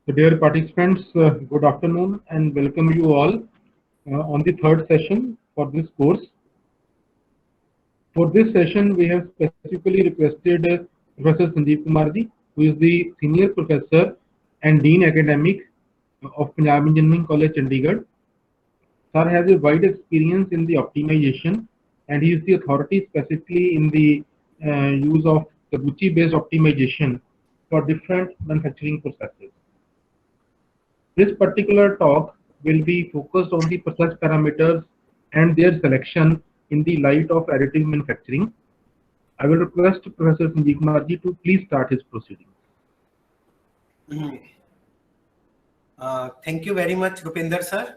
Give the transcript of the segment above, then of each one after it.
So dear participants, good afternoon and welcome you all on the third session for this course. For this session, we have specifically requested Professor Sanjeev Kumarji, who is the Senior Professor and Dean Academic of Punjab Engineering College, Chandigarh. Sir has a wide experience in the optimization and he is the authority specifically in the use of Taguchi-based optimization for different manufacturing processes. This particular talk will be focused on the process parameters and their selection in the light of additive manufacturing. I will request Professor Sanjeev Kumarji to please start his proceedings. Thank you very much, Rupinder sir.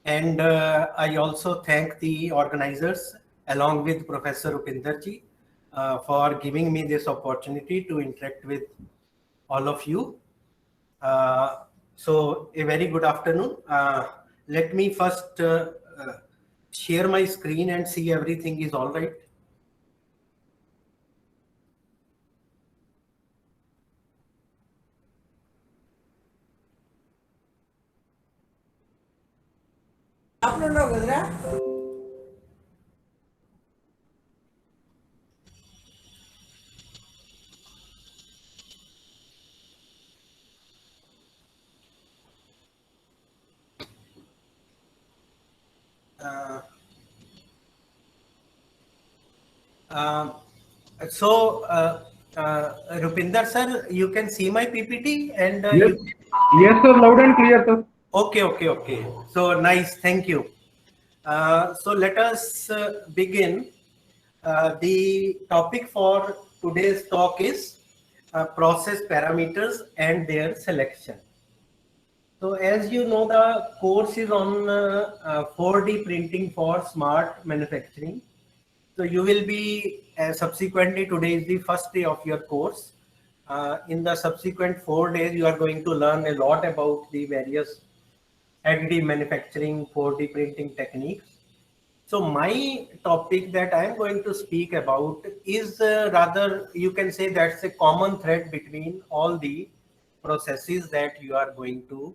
And I also thank the organizers along with Professor Rupinder ji for giving me this opportunity to interact with all of you. So a very good afternoon. Let me first share my screen and see everything is all right. Rupinder sir, you can see my PPT and Yes, sir, loud and clear, sir. Okay. So nice, thank you. So let us begin. The topic for today's talk is process parameters and their selection. So as you know, the course is on 4D printing for smart manufacturing. So you will be subsequently, today is the first day of your course. In the subsequent 4 days, you are going to learn a lot about the various additive manufacturing 4D printing techniques. So my topic that I am going to speak about is rather, you can say that's a common thread between all the processes that you are going to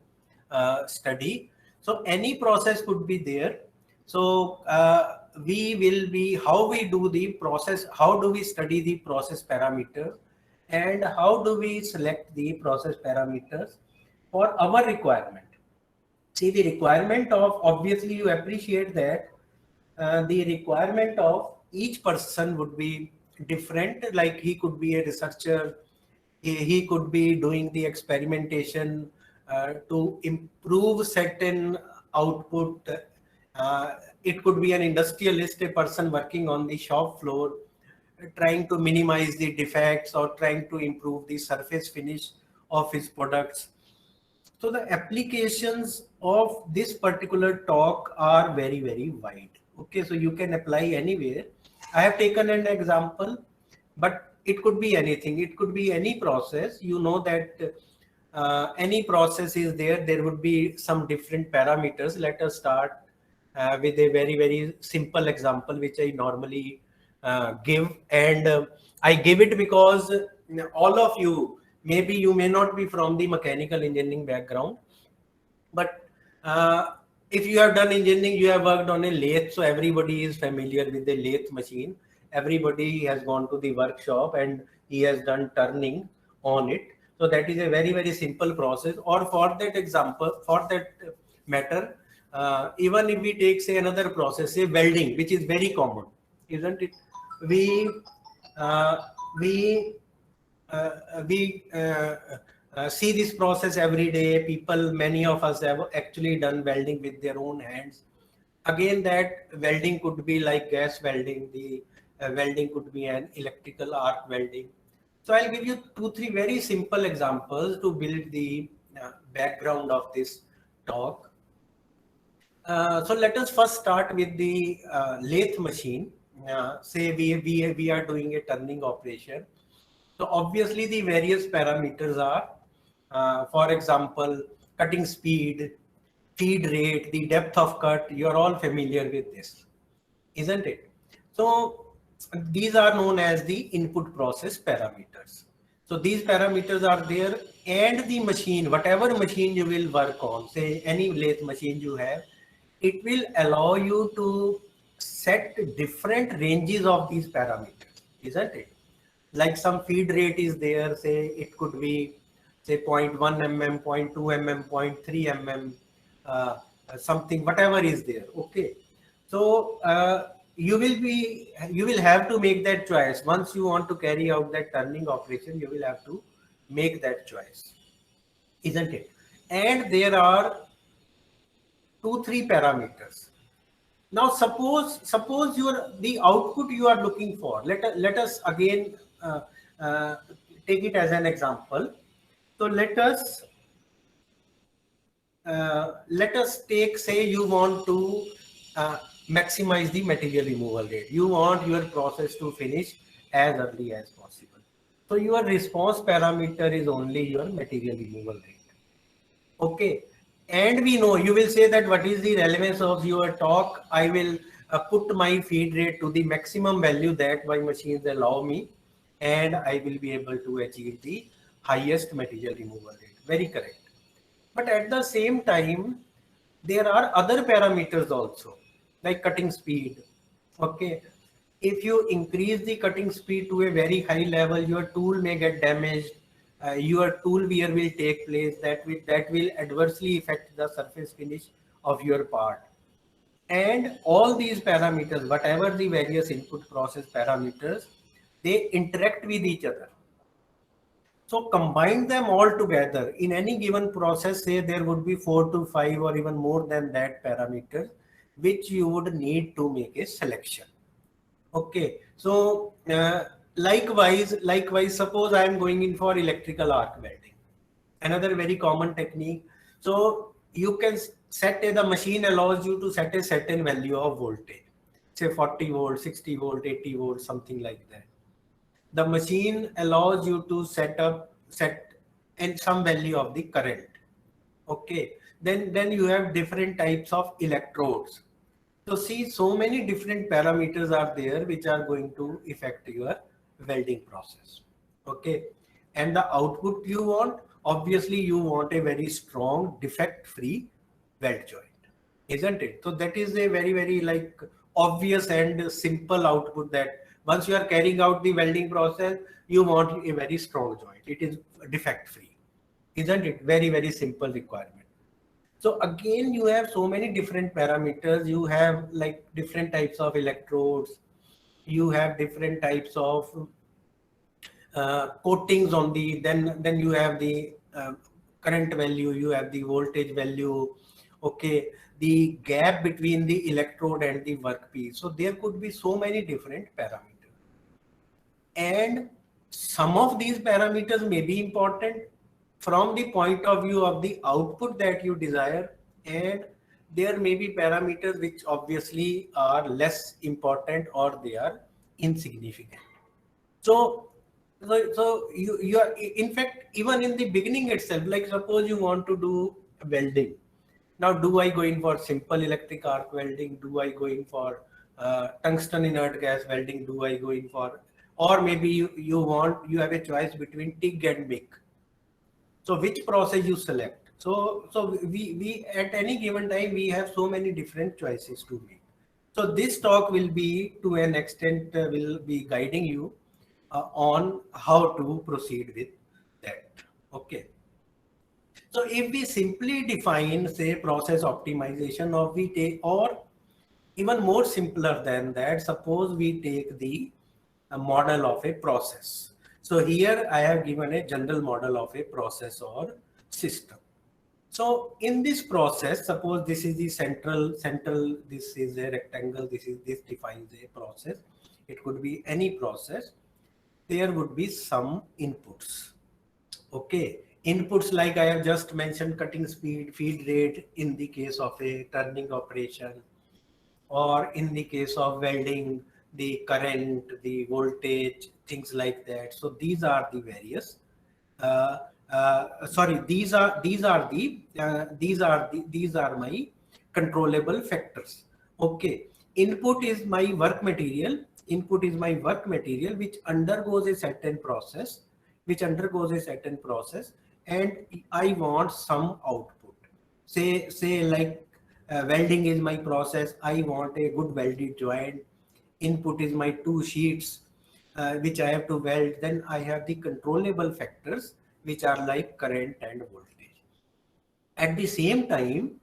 study. So any process could be there. So we will be, how we do the process, how do we study the process parameters, and how do we select the process parameters for our requirement. See, the requirement of, obviously you appreciate that the requirement of each person would be different. Like he could be a researcher, he could be doing the experimentation to improve certain output. It could be an industrialist, a person working on the shop floor, trying to minimize the defects or trying to improve the surface finish of his products. So the applications of this particular talk are very, very wide. Okay, so you can apply anywhere. I have taken an example, but it could be anything. It could be any process. You know that any process is there. There would be some different parameters. Let us start with a very, very simple example, which I normally give. And I give it because all of you, maybe you may not be from the mechanical engineering background, but if you have done engineering, you have worked on a lathe, so everybody is familiar with the lathe machine. Everybody has gone to the workshop and he has done turning on it. So that is a very, very simple process. Or for that example, for that matter, even if we take, say, another process, say welding, which is very common, isn't it? We uh, we see this process every day. People, many of us have actually done welding with their own hands. Again, that welding could be like gas welding. The welding could be an electrical arc welding. So I'll give you 2-3 very simple examples to build the background of this talk. So let us first start with the lathe machine. Say we are doing a turning operation. So obviously the various parameters are, for example, cutting speed, feed rate, the depth of cut. You're all familiar with this, isn't it? So these are known as the input process parameters. So these parameters are there and the machine, whatever machine you will work on, say any lathe machine you have, it will allow you to set different ranges of these parameters, isn't it? Like some feed rate is there, say it could be say 0.1 mm, 0.2 mm, 0.3 mm, something, whatever is there. Okay. So you will have to make that choice. Once you want to carry out that turning operation, you will have to make that choice, isn't it? And there are 2-3 parameters. Now suppose the output you are looking for. Let us again take it as an example. So let us take, say you want to maximize the material removal rate. You want your process to finish as early as possible. So your response parameter is only your material removal rate. Okay. And we know, you will say that what is the relevance of your talk? I will put my feed rate to the maximum value that my machines allow me, and I will be able to achieve the highest material removal rate. Very correct. But at the same time, there are other parameters also, like cutting speed. Okay. If you increase the cutting speed to a very high level, your tool may get damaged. Your tool wear will take place, that will adversely affect the surface finish of your part. And all these parameters, whatever the various input process parameters, they interact with each other. So combine them all together. In any given process, say there would be 4 to 5 or even more than that parameters, which you would need to make a selection. Okay, so likewise, suppose I am going in for electrical arc welding, another very common technique. So you can set the machine allows you to set a certain value of voltage, say 40 volt, 60 volt, 80 volt, something like that. The machine allows you to set in some value of the current. Okay, then you have different types of electrodes. So see, so many different parameters are there which are going to affect your welding process. Okay, and the output you want, obviously you want a very strong defect-free weld joint, isn't it? So that is a very like obvious and simple output, that once you are carrying out the welding process, you want a very strong joint. It is defect-free, isn't it? Very simple requirement. So again, you have so many different parameters. You have like different types of electrodes. You have different types of coatings on the, then you have the current value, you have the voltage value. Okay, the gap between the electrode and the workpiece. So there could be so many different parameters. And some of these parameters may be important from the point of view of the output that you desire, and there may be parameters which obviously are less important or they are insignificant. So you are, in fact, even in the beginning itself, like suppose you want to do welding. Now, do I go in for simple electric arc welding? Do I go in for tungsten inert gas welding? Do I go in for, or maybe you have a choice between TIG and MIG. So which process you select? So we at any given time, we have so many different choices to make. So this talk will be, to an extent, will be guiding you on how to proceed with that. Okay. So if we simply define, say, process optimization, or we take, or even more simpler than that, suppose we take the model of a process. So here I have given a general model of a process or system. So in this process, suppose this is the central, this is a rectangle, this defines a process. It could be any process. There would be some inputs. Okay. Inputs like I have just mentioned, cutting speed, feed rate in the case of a turning operation, or in the case of welding, the current, the voltage, things like that. So these are the various. These are my controllable factors. Okay, input is my work material. Input is my work material which undergoes a certain process, and I want some output. Say like welding is my process. I want a good welded joint. Input is my 2 sheets which I have to weld. Then I have the controllable factors which are like current and voltage. At the same time,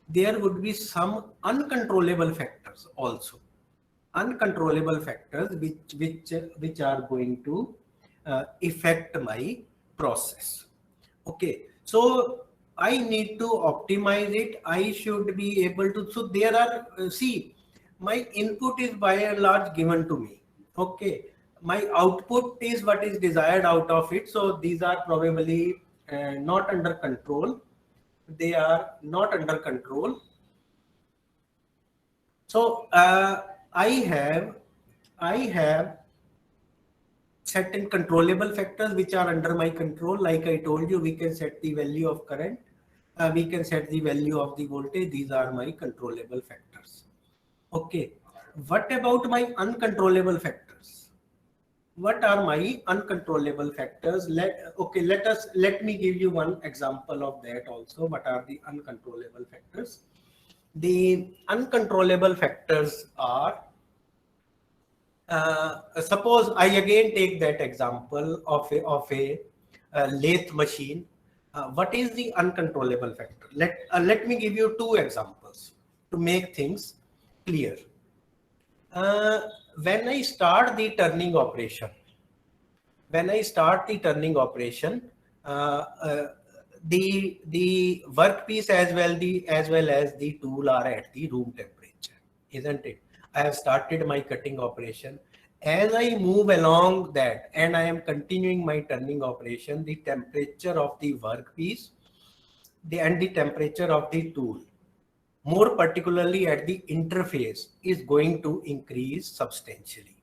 there would be some uncontrollable factors also. Uncontrollable factors which are going to affect my process. Okay, so I need to optimize it. I should be able to. So there are see, my input is by and large given to me. Okay, my output is what is desired out of it. So these are probably not under control. They are not under control. So I have certain controllable factors which are under my control. Like I told you, we can set the value of current, we can set the value of the voltage. These are my controllable factors. Okay, what about my uncontrollable factors? What are my uncontrollable factors? Let me give you one example of that also. What are the uncontrollable factors? The uncontrollable factors are, suppose I again take that example of a lathe machine. What is the uncontrollable factor? Let me give you 2 examples to make things clear. When I start the turning operation, the workpiece as well as the tool are at the room temperature, isn't it? I have started my cutting operation. As I move along that and I am continuing my turning operation, the temperature of the workpiece and the temperature of the tool, more particularly at the interface, is going to increase substantially.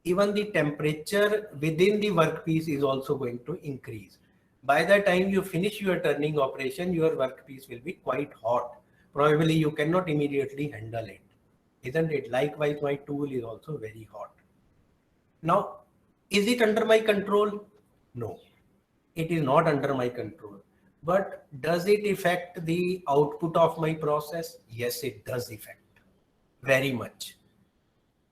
Even the temperature within the workpiece is also going to increase. By the time you finish your turning operation, your workpiece will be quite hot. Probably you cannot immediately handle it, isn't it? Likewise, my tool is also very hot. Now, is it under my control? No, it is not under my control. But does it affect the output of my process? Yes, it does affect very much,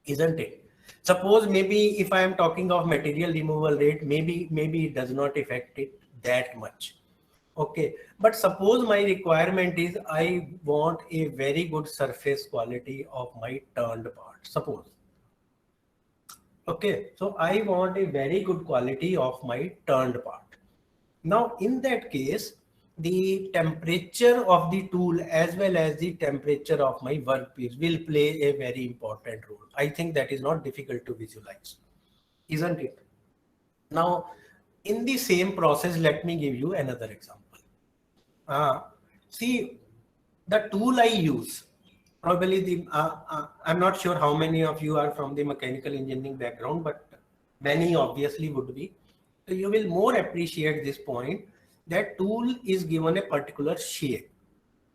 isn't it? Suppose maybe if I am talking of material removal rate, maybe it does not affect it that much. Okay, but suppose my requirement is I want a very good surface quality of my turned part. Suppose. Okay, so I want a very good quality of my turned part. Now, in that case, the temperature of the tool as well as the temperature of my workpiece will play a very important role. I think that is not difficult to visualize, isn't it? Now, in the same process, let me give you another example. See, the tool I use, probably I'm not sure how many of you are from the mechanical engineering background, but many obviously would be. So you will more appreciate this point, that tool is given a particular shape.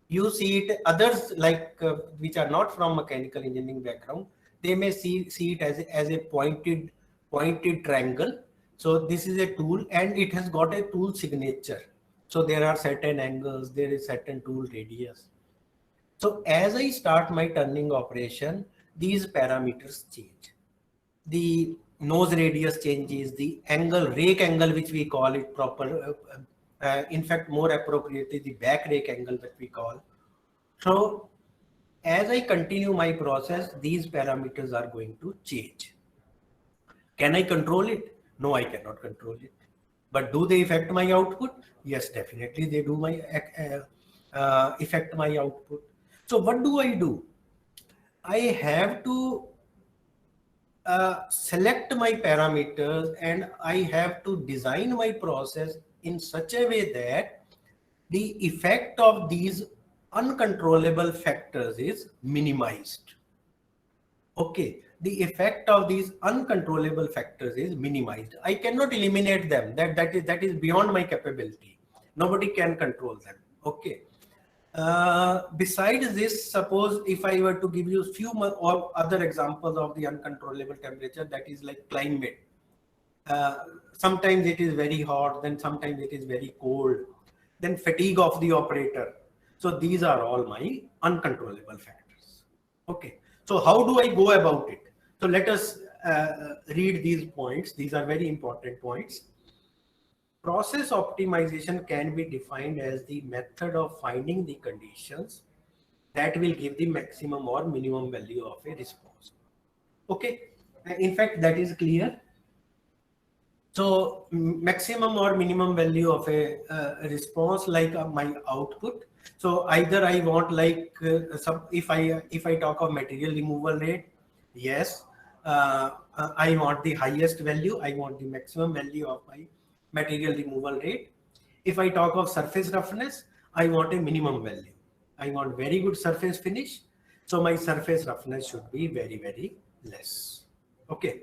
You see it, others like which are not from mechanical engineering background, they may see it as a pointed triangle. So this is a tool and it has got a tool signature. So there are certain angles, there is certain tool radius. So as I start my turning operation, these parameters change. The nose radius changes, the angle, rake angle, which we call it proper, in fact, more appropriately, the back rake angle that we call. So as I continue my process, these parameters are going to change. Can I control it? No, I cannot control it. But do they affect my output? Yes, definitely they do affect my output. So what do? I have to select my parameters and I have to design my process in such a way that the effect of these uncontrollable factors is minimized. Okay, the effect of these uncontrollable factors is minimized. I cannot eliminate them. That is beyond my capability. Nobody can control them. Okay. Besides this, suppose if I were to give you a few more or other examples of the uncontrollable temperature, that is like climate. Sometimes it is very hot, then sometimes it is very cold, then fatigue of the operator. So these are all my uncontrollable factors. Okay, so how do I go about it? So let us read these points. These are very important points. Process optimization can be defined as the method of finding the conditions that will give the maximum or minimum value of a response. Okay, in fact, that is clear. So maximum or minimum value of a response, like my output. So either I want like if I talk of material removal rate, yes, I want the highest value. I want the maximum value of my material removal rate. If I talk of surface roughness, I want a minimum value. I want very good surface finish. So my surface roughness should be very, very less. Okay.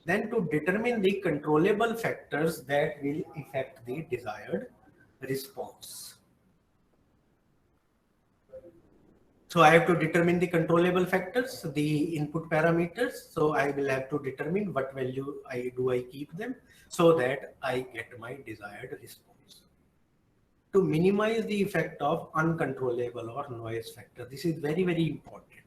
Then to determine the controllable factors that will affect the desired response. So I have to determine the controllable factors, the input parameters. So I will have to determine what value I keep them so that I get my desired response. To minimize the effect of uncontrollable or noise factor. This is very, very important.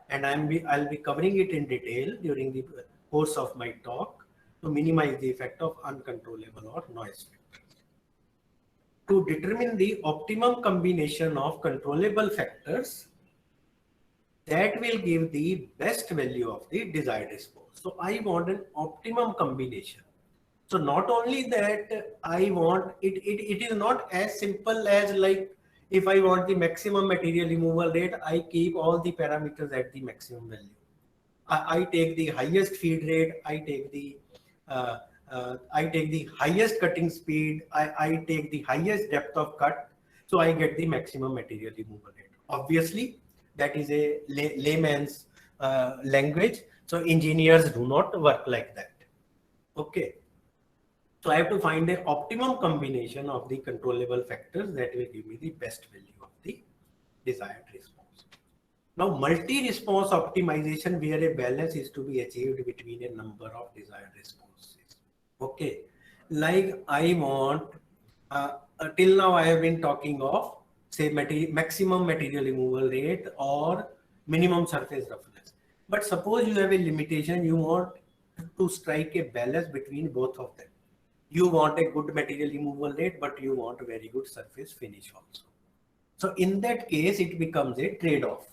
And I'll be covering it in detail during the course of my talk to minimize the effect of uncontrollable or noise factors. To determine the optimum combination of controllable factors that will give the best value of the desired response. So I want an optimum combination. So not only that, I want it is not as simple as like if I want the maximum material removal rate, I keep all the parameters at the maximum value. I take the highest feed rate, I take the highest cutting speed, I take the highest depth of cut, so I get the maximum material removal rate. Obviously, that is a layman's language, so engineers do not work like that. Okay. So I have to find an optimum combination of the controllable factors that will give me the best value of the desired response. Now, multi-response optimization, where a balance is to be achieved between a number of desired responses. Okay, like I want, till now I have been talking of say maximum material removal rate or minimum surface roughness. But suppose you have a limitation, you want to strike a balance between both of them. You want a good material removal rate, but you want a very good surface finish also. So in that case, it becomes a trade-off.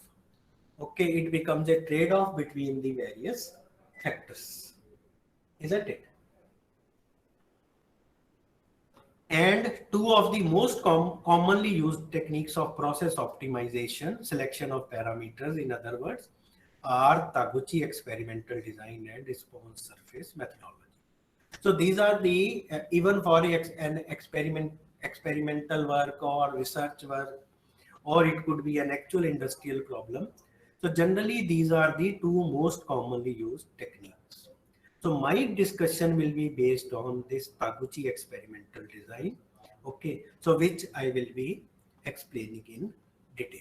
Okay, it becomes a trade-off between the various factors, isn't it? And two of the most commonly used techniques of process optimization, selection of parameters, in other words, are Taguchi experimental design and response surface methodology. So these are the, even for an experimental work or research work, or it could be an actual industrial problem. So generally, these are the two most commonly used techniques. So my discussion will be based on this Taguchi experimental design. Okay, so which I will be explaining in detail.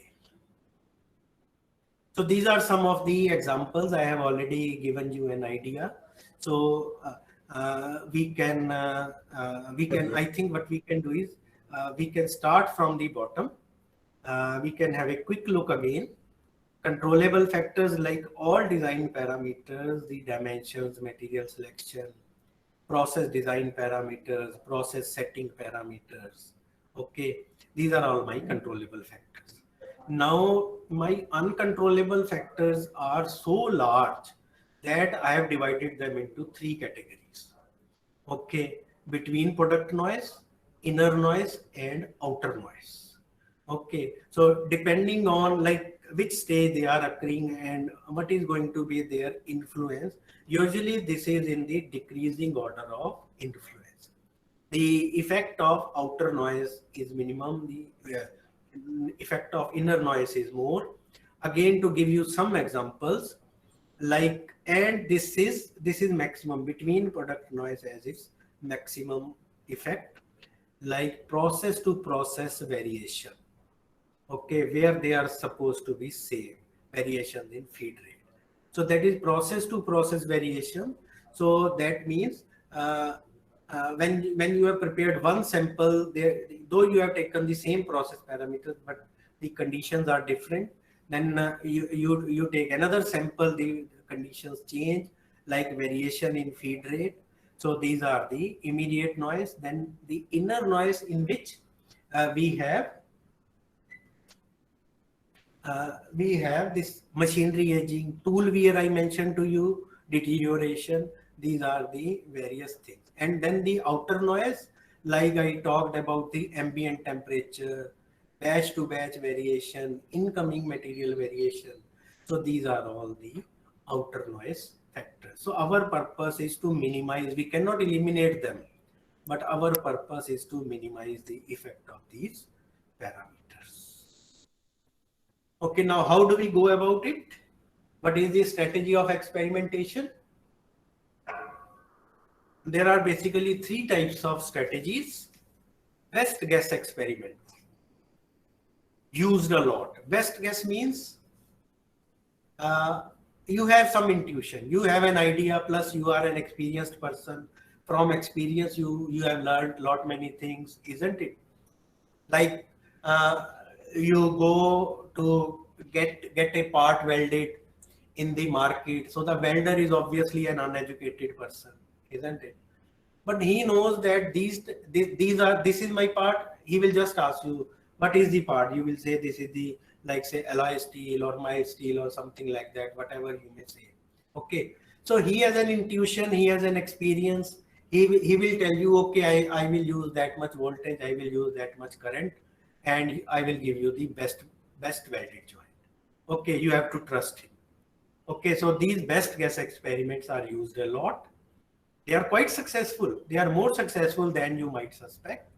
So these are some of the examples. I have already given you an idea. So we can, I think what we can do is we can start from the bottom. We can have a quick look again. Controllable factors like all design parameters, the dimensions, material selection, process design parameters, process setting parameters. Okay, these are all my controllable factors. Now, my uncontrollable factors are so large that I have divided them into three categories. Okay, between product noise, inner noise, and outer noise. Okay, so depending on like which stage they are occurring and what is going to be their influence, usually this is in the decreasing order of influence. The effect of outer noise is minimum, the effect of inner noise is more. Again, to give you some examples, like, and this is maximum between product noise as its maximum effect, like process to process variation. Okay, where they are supposed to be same, variation in feed rate. So that is process to process variation. So that means when you have prepared one sample, there, though you have taken the same process parameters, but the conditions are different, then you take another sample, the conditions change, like variation in feed rate. So these are the immediate noise. Then the inner noise, in which we have this machinery aging, tool wear I mentioned to you, deterioration. These are the various things. And then the outer noise, like I talked about the ambient temperature, batch to batch variation, incoming material variation. So these are all the outer noise factors. So our purpose is to minimize, we cannot eliminate them, but our purpose is to minimize the effect of these parameters. Okay, now how do we go about it? What is the strategy of experimentation? There are basically three types of strategies. Best guess experiment, used a lot. Best guess means you have some intuition, you have an idea, plus you are an experienced person. From experience, you have learned lot many things, isn't it? Like you go to get a part welded in the market. So the welder is obviously an uneducated person, isn't it? But he knows that this is my part. He will just ask you, what is the part? You will say this is the, like say alloy steel or my steel or something like that, whatever you may say. Okay, so he has an intuition, he has an experience. He will tell you, okay, I will use that much voltage, I will use that much current, and I will give you the best welded joint. Okay, you have to trust him. Okay, so these best guess experiments are used a lot. They are quite successful. They are more successful than you might suspect,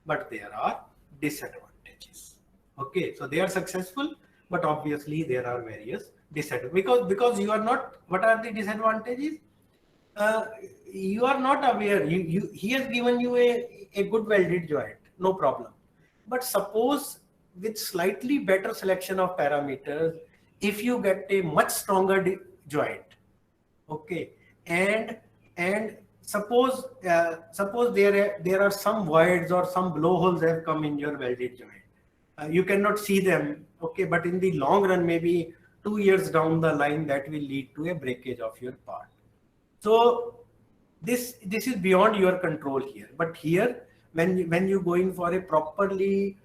but there are disadvantages. Okay, so they are successful, but obviously there are various disadvantages, because you are not, what are the disadvantages? You are not aware. He has given you a good welded joint, no problem. But suppose with slightly better selection of parameters, if you get a much stronger joint, okay, and suppose there are some voids or some blowholes have come in your welded joint. You cannot see them, okay, but in the long run, maybe 2 years down the line, that will lead to a breakage of your part. So this is beyond your control here. But here, when you go in for a properly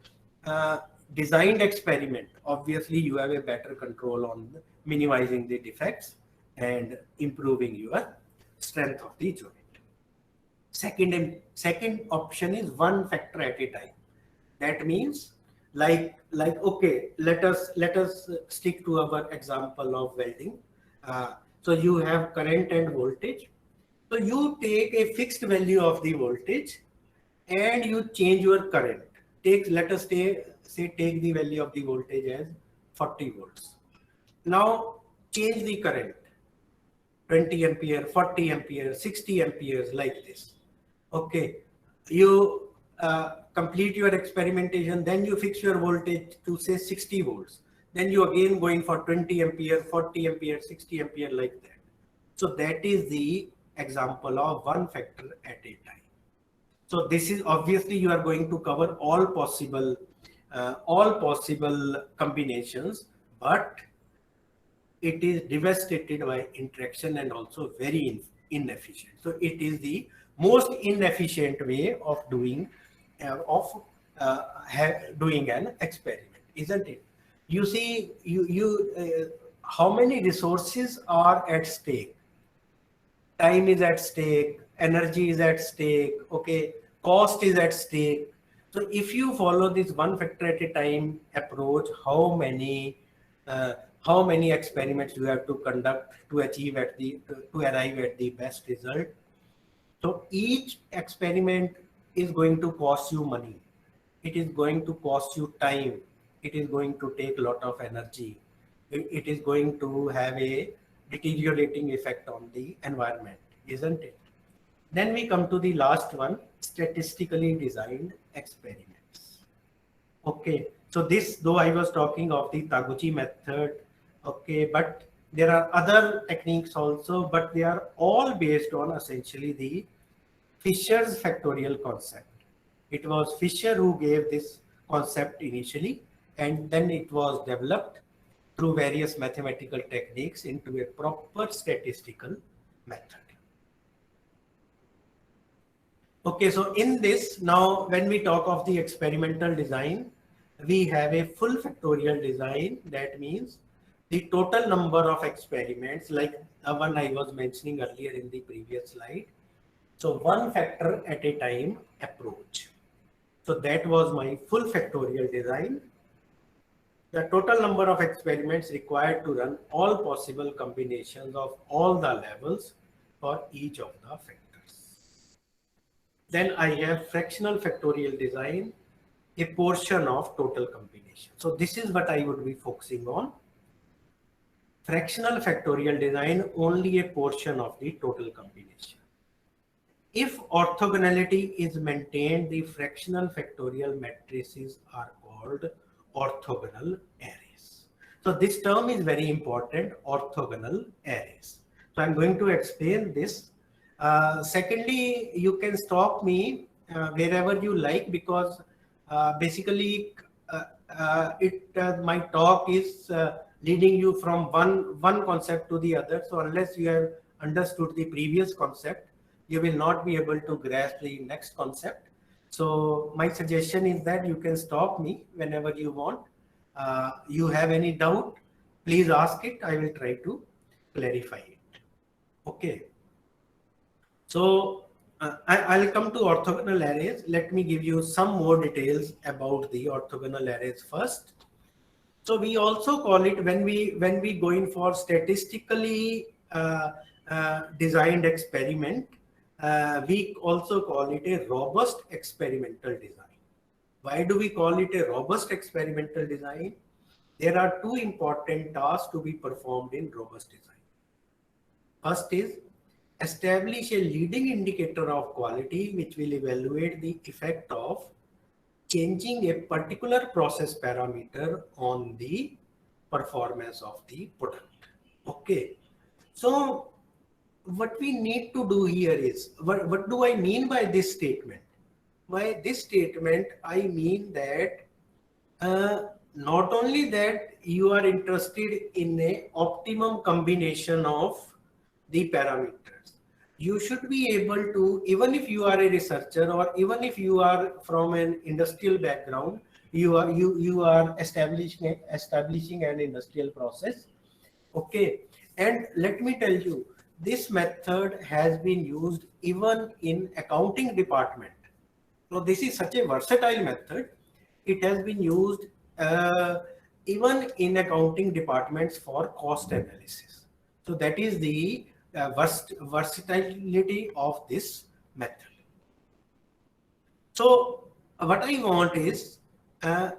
designed experiment, obviously you have a better control on minimizing the defects and improving your strength of the joint. Second option is one factor at a time. That means like okay, let us stick to our example of welding. So you have current and voltage. So you take a fixed value of the voltage and you change your current. Let us say take the value of the voltage as 40 volts. Now change the current, 20 ampere, 40 ampere, 60 amperes, like this. Okay, you complete your experimentation, then you fix your voltage to say 60 volts. Then you again going for 20 ampere, 40 ampere, 60 ampere, like that. So that is the example of one factor at a time. So this is obviously you are going to cover all possible combinations, but it is devastated by interaction and also very inefficient. So it is the most inefficient way of doing an experiment, isn't it? You see, how many resources are at stake? Time is at stake, energy is at stake, okay, cost is at stake. So if you follow this one factor at a time approach, how many experiments you have to conduct to arrive at the best result? So each experiment is going to cost you money. It is going to cost you time. It is going to take a lot of energy. It is going to have a deteriorating effect on the environment, isn't it? Then we come to the last one, statistically designed experiments. Okay, so this, though I was talking of the Taguchi method, okay, but there are other techniques also, but they are all based on essentially the Fisher's factorial concept. It was Fisher who gave this concept initially, and then it was developed through various mathematical techniques into a proper statistical method. Okay, so in this, now when we talk of the experimental design, we have a full factorial design. That means the total number of experiments, like the one I was mentioning earlier in the previous slide. So one factor at a time approach. So that was my full factorial design. The total number of experiments required to run all possible combinations of all the levels for each of the factors. Then I have fractional factorial design, a portion of total combination. So this is what I would be focusing on. Fractional factorial design, only a portion of the total combination. If orthogonality is maintained, the fractional factorial matrices are called orthogonal arrays. So this term is very important, orthogonal arrays. So I'm going to explain this. Secondly, you can stop me wherever you like, because basically my talk is leading you from one concept to the other. So unless you have understood the previous concept, you will not be able to grasp the next concept. So my suggestion is that you can stop me whenever you want. You have any doubt, please ask it. I will try to clarify it. Okay. So I'll come to orthogonal arrays. Let me give you some more details about the orthogonal arrays first. So we also call it, when we go in for statistically designed experiment, we also call it a robust experimental design. Why do we call it a robust experimental design? There are two important tasks to be performed in robust design. First is establish a leading indicator of quality, which will evaluate the effect of changing a particular process parameter on the performance of the product. Okay. So what we need to do here is, what do I mean by this statement? By this statement, I mean that not only that you are interested in a optimum combination of the parameters, you should be able to, even if you are a researcher or even if you are from an industrial background, you are establishing an industrial process. Okay. And let me tell you, this method has been used even in accounting department. So this is such a versatile method. It has been used even in accounting departments for cost analysis. So that is the versatility of this method. So what I want is, I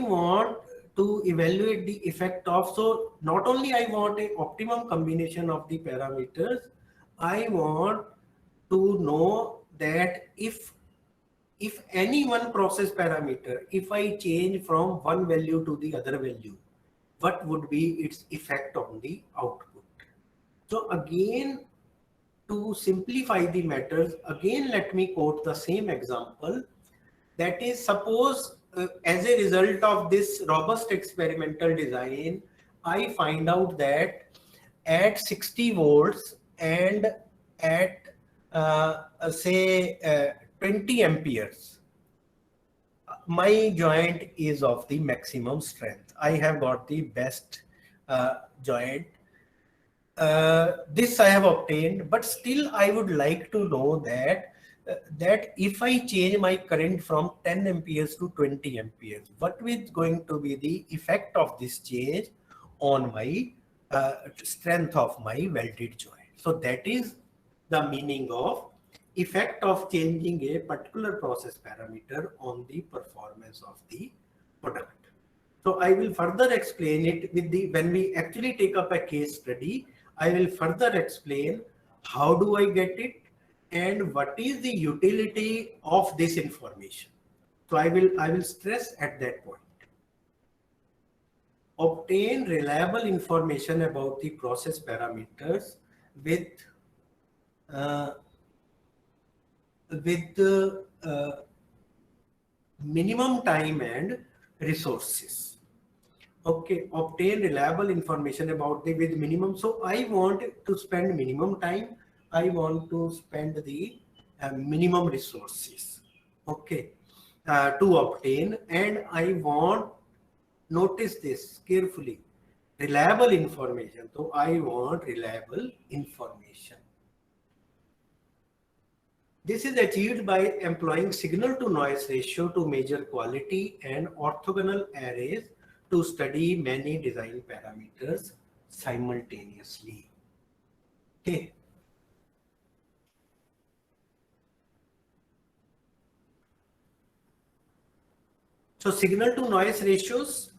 want to evaluate the effect of, so not only I want a optimum combination of the parameters, I want to know that if any one process parameter, if I change from one value to the other value, what would be its effect on the output? So again, to simplify the matters, again, let me quote the same example. That is, suppose as a result of this robust experimental design, I find out that at 60 volts and at say 20 amperes, my joint is of the maximum strength. I have got the best joint. This I have obtained, but still I would like to know that if I change my current from 10 amperes to 20 amperes, what is going to be the effect of this change on my strength of my welded joint? So that is the meaning of effect of changing a particular process parameter on the performance of the product. So I will further explain it with the, when we actually take up a case study, I will further explain how do I get it and what is the utility of this information. So I will stress at that point. Obtain reliable information about the process parameters with with minimum time and resources. Okay, obtain reliable information about the with minimum. So I want to spend minimum time. I want to spend the minimum resources. Okay, to obtain, and I want, notice this carefully, reliable information. So I want reliable information. This is achieved by employing signal to noise ratio to measure quality and orthogonal arrays to study many design parameters simultaneously. Okay. So signal to noise ratios,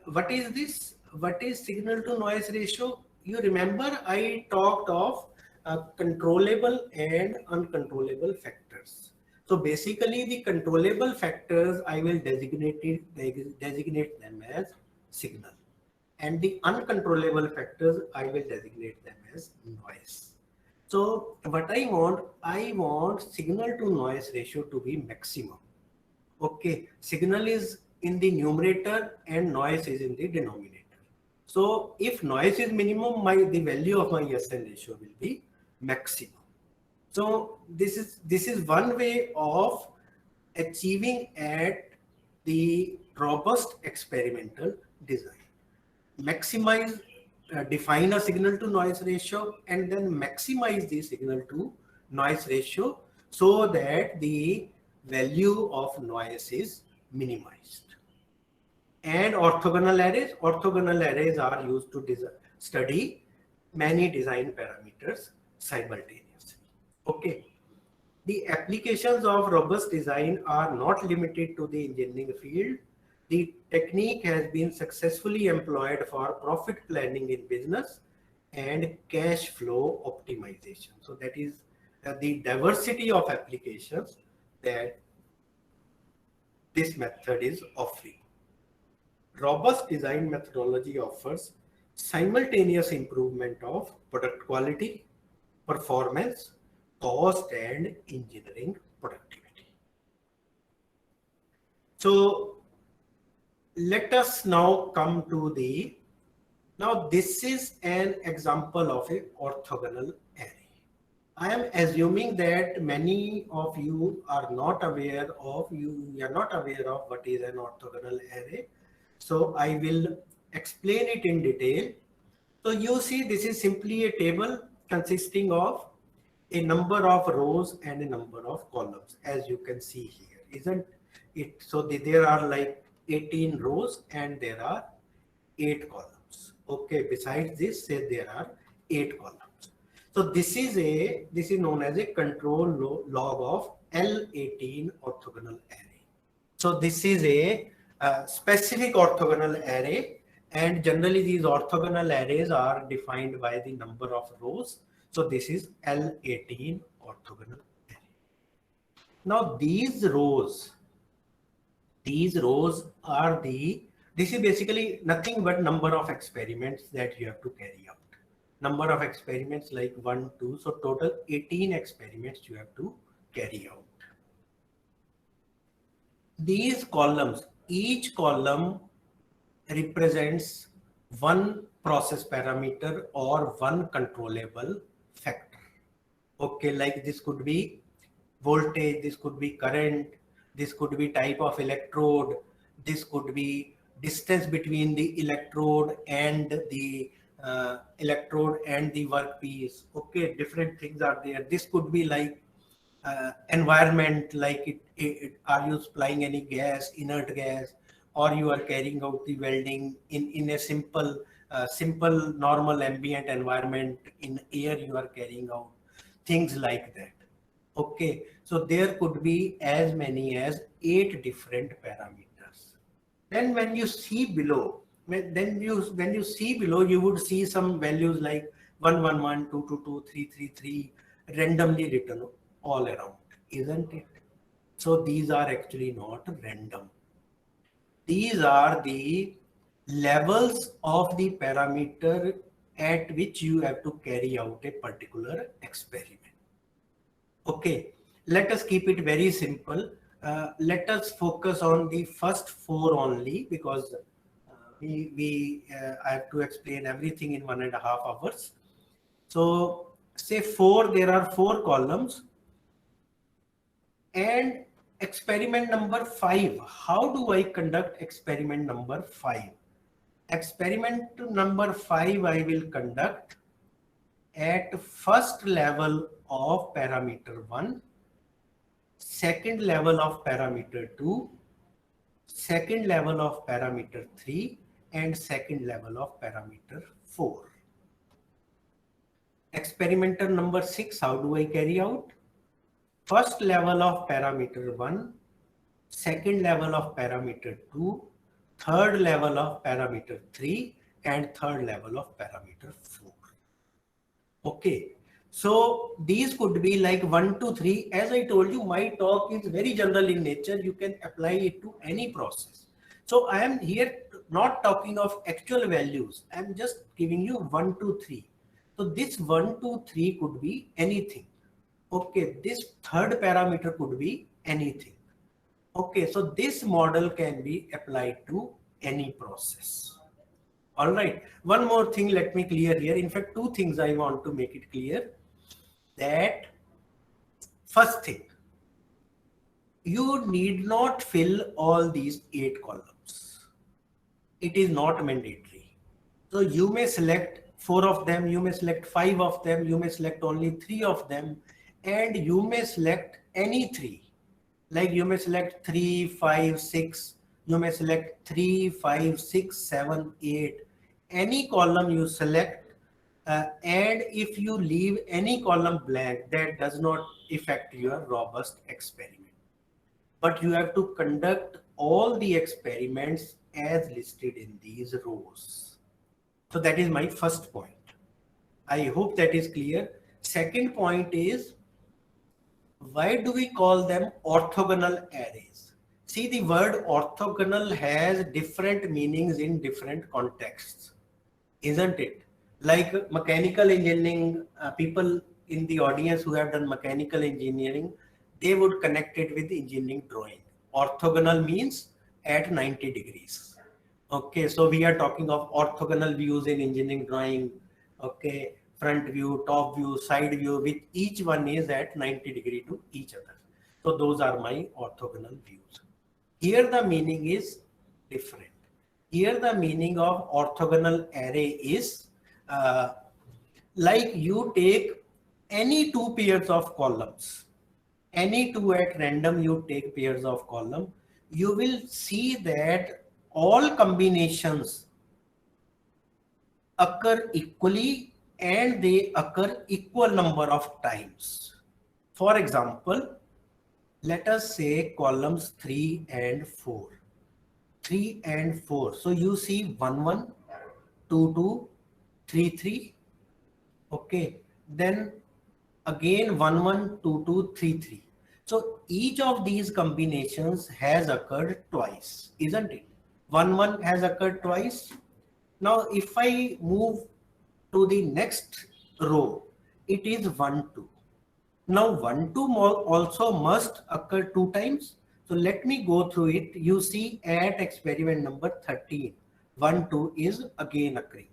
what is this? What is signal to noise ratio? You remember I talked of controllable and uncontrollable factors. So basically the controllable factors, I will designate them as signal, and the uncontrollable factors, I will designate them as noise. So what I want signal to noise ratio to be maximum. Okay, signal is in the numerator and noise is in the denominator. So if noise is minimum, the value of my SN ratio will be maximum. So this is one way of achieving at the robust experimental design. Maximize, define a signal to noise ratio, and then maximize the signal to noise ratio so that the value of noise is minimized. And orthogonal arrays are used to study many design parameters simultaneously. Okay. The applications of robust design are not limited to the engineering field. The technique has been successfully employed for profit planning in business and cash flow optimization. So that is the diversity of applications that this method is offering. Robust design methodology offers simultaneous improvement of product quality, performance, cost, and engineering productivity. So let us now come to now this is an example of a orthogonal array. I am assuming that many of you are not aware of what is an orthogonal array. So I will explain it in detail. So you see, this is simply a table consisting of a number of rows and a number of columns, as you can see here, isn't it? So there are like 18 rows and there are 8 columns. Okay, besides this, say there are 8 columns. So this is known as a control log of L18 orthogonal array. So this is a specific orthogonal array, and generally these orthogonal arrays are defined by the number of rows. So this is L18 orthogonal array. Now these rows are this is basically nothing but number of experiments that you have to carry out. Number of experiments like 1, 2, so total 18 experiments you have to carry out. These columns, each column represents one process parameter or one controllable factor. Okay, like this could be voltage, this could be current, this could be type of electrode, this could be distance between the electrode and the workpiece. Okay, different things are there. This could be like environment, like are you supplying any gas, inert gas, or you are carrying out the welding in a simple normal ambient environment, in air you are carrying out, things like that. Okay, so there could be as many as 8 different parameters. Then when you see below, when you see below, you would see some values like 111, 222, 333 randomly written all around, isn't it? So these are actually not random. These are the levels of the parameter at which you have to carry out a particular experiment. Okay, let us keep it very simple. Let us focus on the first 4 only, because I have to explain everything in 1.5 hours. So say 4, there are 4 columns. And experiment number 5, how do I conduct experiment number 5? Experiment number 5 I will conduct at first level of parameter 1, second level of parameter 2, second level of parameter 3, and second level of parameter 4. Experimenter number 6, how do I carry out? First level of parameter 1, second level of parameter 2, third level of parameter 3, and third level of parameter 4. Okay, so these could be like 1 to 3. As I told you, my talk is very general in nature. You can apply it to any process. So I am here not talking of actual values. I am just giving you 1 to 3. So this 1 to 3 could be anything. Okay, this third parameter could be anything. Okay, so this model can be applied to any process. All right, one more thing let me clear here. In fact, 2 things I want to make it clear. That first thing, you need not fill all these 8 columns. It is not mandatory. So you may select 4 of them, you may select 5 of them, you may select only 3 of them, and you may select any 3. Like you may select 3, 5, 6, you may select 3, 5, 6, 7, 8. Any column you select, and if you leave any column blank, that does not affect your robust experiment. But you have to conduct all the experiments as listed in these rows. So that is my first point. I hope that is clear. Second point is, why do we call them orthogonal arrays? See, the word orthogonal has different meanings in different contexts, isn't it? Like mechanical engineering, people in the audience who have done mechanical engineering, they would connect it with engineering drawing. Orthogonal means at 90 degrees. Okay, so we are talking of orthogonal views in engineering drawing. Okay, front view, top view, side view, with each one is at 90 degree to each other. So those are my orthogonal views. Here the meaning is different. Here the meaning of orthogonal array is like you take any 2 pairs of columns, any 2 at random you take pairs of column, you will see that all combinations occur equally and they occur equal number of times. For example, let us say columns 3 and 4. 3 and 4. So you see 1, 1, 2, 2, 3, 3. Okay. Then again 1, 1, 2, 2, 3, 3. So each of these combinations has occurred twice, isn't it? 1, 1 has occurred twice. Now if I move to the next row, it is 1, 2. Now 1, 2 also must occur 2 times. So let me go through it. You see at experiment number 13, 1, 2 is again occurring.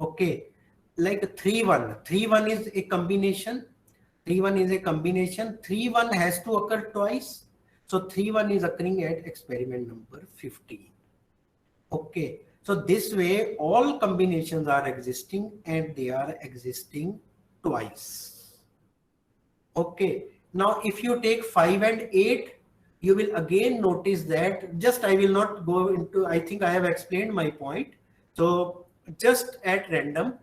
Okay, like 3, 1. 3, 1 is a combination. 3, 1 is a combination. 3, 1 has to occur twice. So 3, 1 is occurring at experiment number 15. Okay, so this way all combinations are existing and they are existing twice. Okay, now if you take 5 and 8, you will again notice that, just I will not go into, I think I have explained my point. So just at random,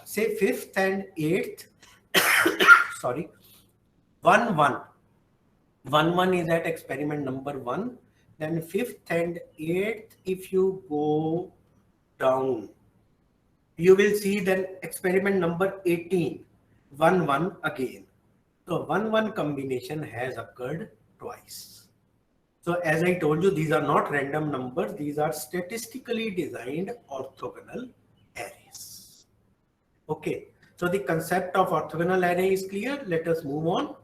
say 5th and 8th, sorry, 1, 1. 1, 1 is at experiment number 1. Then 5th and 8th, if you go down, you will see then experiment number 18, 1, 1 again. So 1, 1 combination has occurred twice. So as I told you, these are not random numbers. These are statistically designed orthogonal arrays. Okay. So the concept of orthogonal array is clear. Let us move on.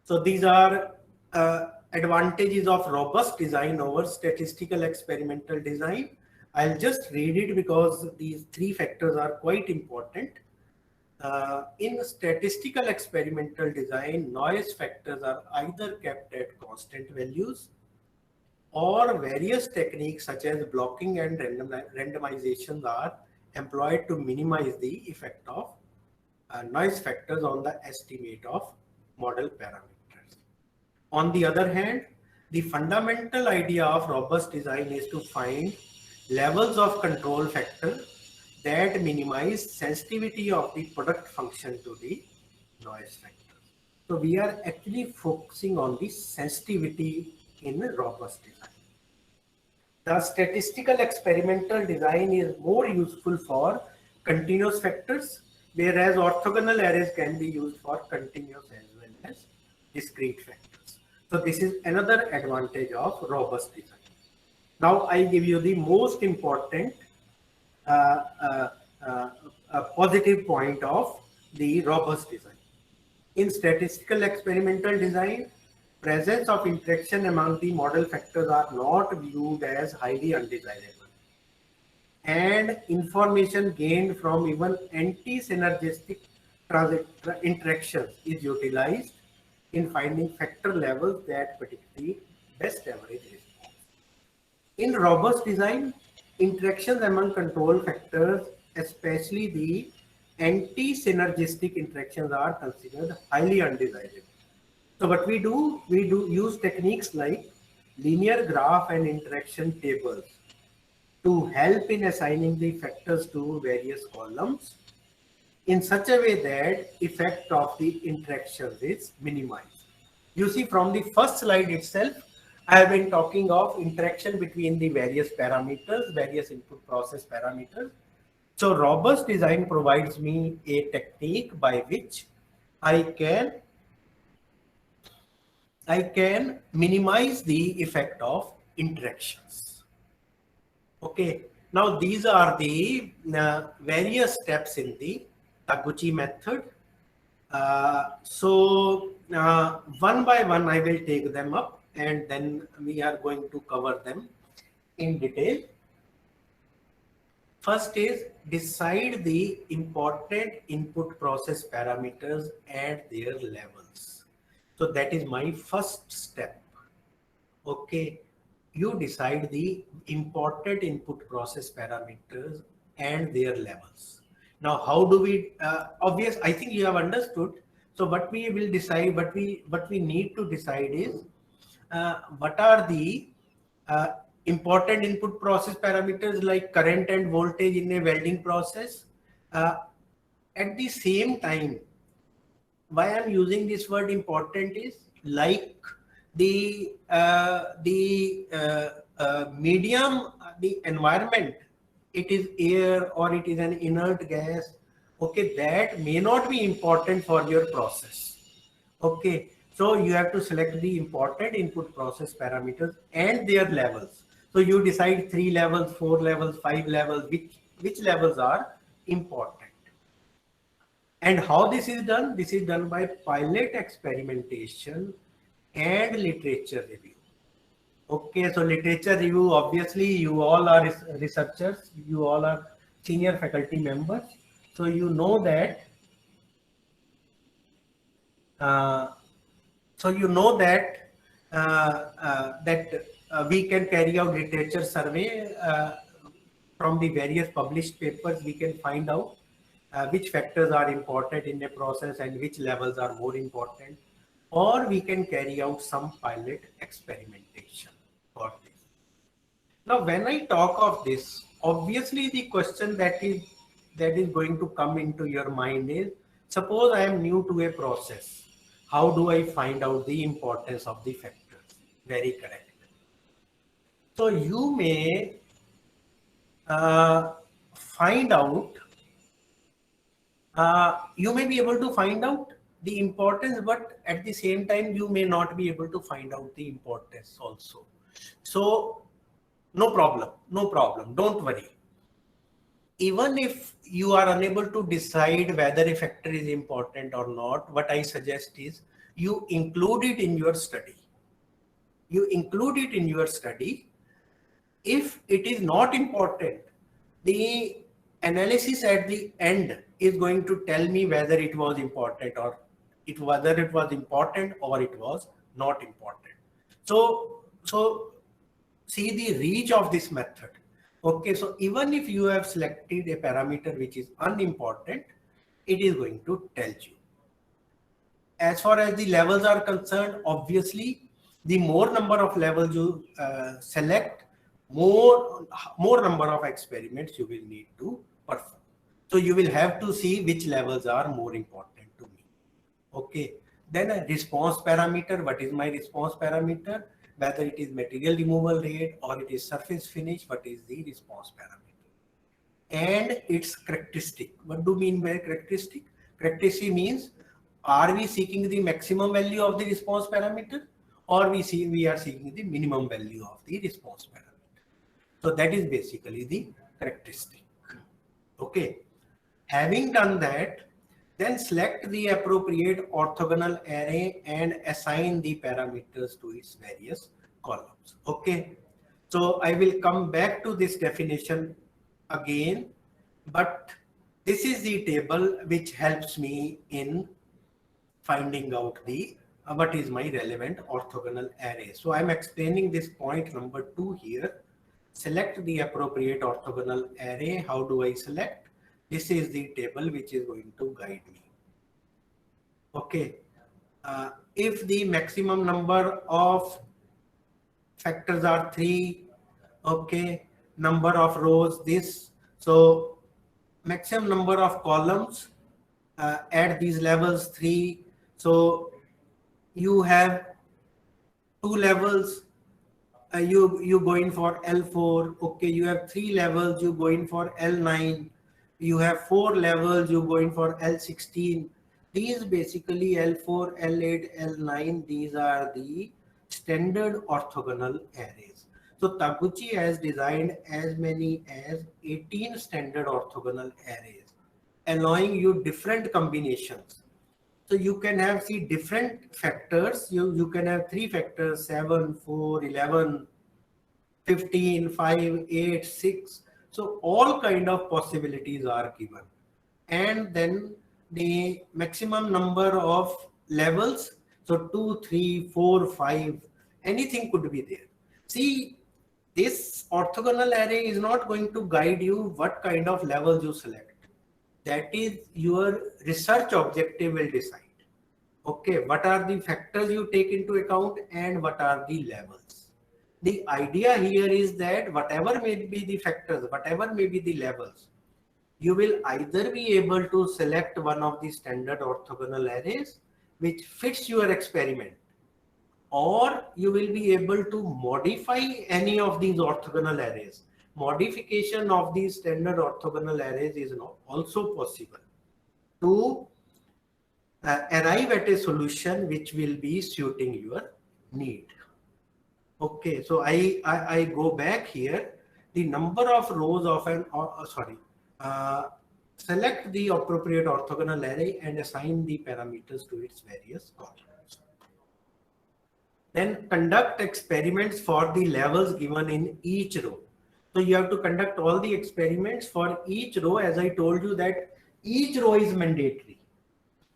So these are advantages of robust design over statistical experimental design. I'll just read it because these three factors are quite important. In statistical experimental design, noise factors are either kept at constant values, or various techniques such as blocking and randomizations are employed to minimize the effect of noise factors on the estimate of model parameters. On the other hand, the fundamental idea of robust design is to find levels of control factor that minimize sensitivity of the product function to the noise factor. So we are actually focusing on the sensitivity in robust design. The statistical experimental design is more useful for continuous factors, whereas orthogonal arrays can be used for continuous as well as discrete factors. So this is another advantage of robust design. Now I give you the most important positive point of the robust design. In statistical experimental design, presence of interaction among the model factors are not viewed as highly undesirable, and information gained from even anti-synergistic interactions is utilized in finding factor levels that predict the best average response. In robust design, interactions among control factors, especially the anti-synergistic interactions, are considered highly undesirable. So what we do use techniques like linear graph and interaction tables to help in assigning the factors to various columns in such a way that effect of the interactions is minimized. You see, from the first slide itself, I have been talking of interaction between the various parameters, various input process parameters. So robust design provides me a technique by which I can minimize the effect of interactions. Okay, now these are the various steps in the Taguchi method. One by one I will take them up, and then we are going to cover them in detail. First is decide the important input process parameters and their levels. So that is my first step. Okay, you decide the important input process parameters and their levels. Now, how do we, obvious, I think you have understood. So what we will decide, what we need to decide is what are the important input process parameters like current and voltage in a welding process. At the same time, why I'm using this word important is like the medium, the environment, it is air or it is an inert gas. Okay, that may not be important for your process. Okay, so you have to select the important input process parameters and their levels. So you decide 3 levels, 4 levels, 5 levels, which levels are important. And how this is done? This is done by pilot experimentation and literature review. Okay, so literature review, obviously you all are researchers, you all are senior faculty members. So you know that we can carry out literature survey from the various published papers. We can find out which factors are important in a process and which levels are more important, or we can carry out some pilot experimentation for this. Now, when I talk of this, obviously the question that is going to come into your mind is, suppose I am new to a process. How do I find out the importance of the factors? Very correct. So you may find out, you may be able to find out the importance, but at the same time, you may not be able to find out the importance also. So no problem, don't worry. Even if you are unable to decide whether a factor is important or not, what I suggest is you include it in your study. You include it in your study. If it is not important, the analysis at the end is going to tell me whether it was important or whether it was important or it was not important. So see the reach of this method. Okay, so even if you have selected a parameter which is unimportant, it is going to tell you. As far as the levels are concerned, obviously, the more number of levels you select, more number of experiments you will need to perform. So you will have to see which levels are more important to me. Okay. Then a response parameter. What is my response parameter? Whether it is material removal rate or it is surface finish, what is the response parameter? And its characteristic. What do you mean by characteristic? Characteristic means, are we seeking the maximum value of the response parameter, or we are seeking the minimum value of the response parameter? So that is basically the characteristic. Okay. Having done that, then select the appropriate orthogonal array and assign the parameters to its various columns. Okay. So I will come back to this definition again, but this is the table which helps me in finding out the what is my relevant orthogonal array. So I'm explaining this point number 2 here. Select the appropriate orthogonal array. How do I select? This is the table which is going to guide me. Okay. If the maximum number of factors are 3, okay, number of rows this, so maximum number of columns at these levels 3. So you have 2 levels. You go in for L4. Okay, you have 3 levels, you go in for L9. You have 4 levels, you go in for L16. These basically L4, L8, L9, these are the standard orthogonal arrays. So Taguchi has designed as many as 18 standard orthogonal arrays, allowing you different combinations. So you can have different factors. You can have 3 factors, 7, 4, 11, 15, 5, 8, 6. So all kind of possibilities are given. And then the maximum number of levels. So 2, 3, 4, 5, anything could be there. See, this orthogonal array is not going to guide you what kind of levels you select. That is your research objective will decide. Okay, what are the factors you take into account and what are the levels? The idea here is that whatever may be the factors, whatever may be the levels, you will either be able to select one of the standard orthogonal arrays which fits your experiment, or you will be able to modify any of these orthogonal arrays. Modification of these standard orthogonal arrays is also possible to arrive at a solution which will be suiting your need. Okay, so I go back here. The number of rows of an select the appropriate orthogonal array and assign the parameters to its various columns. Then conduct experiments for the levels given in each row. So you have to conduct all the experiments for each row. As I told you that each row is mandatory.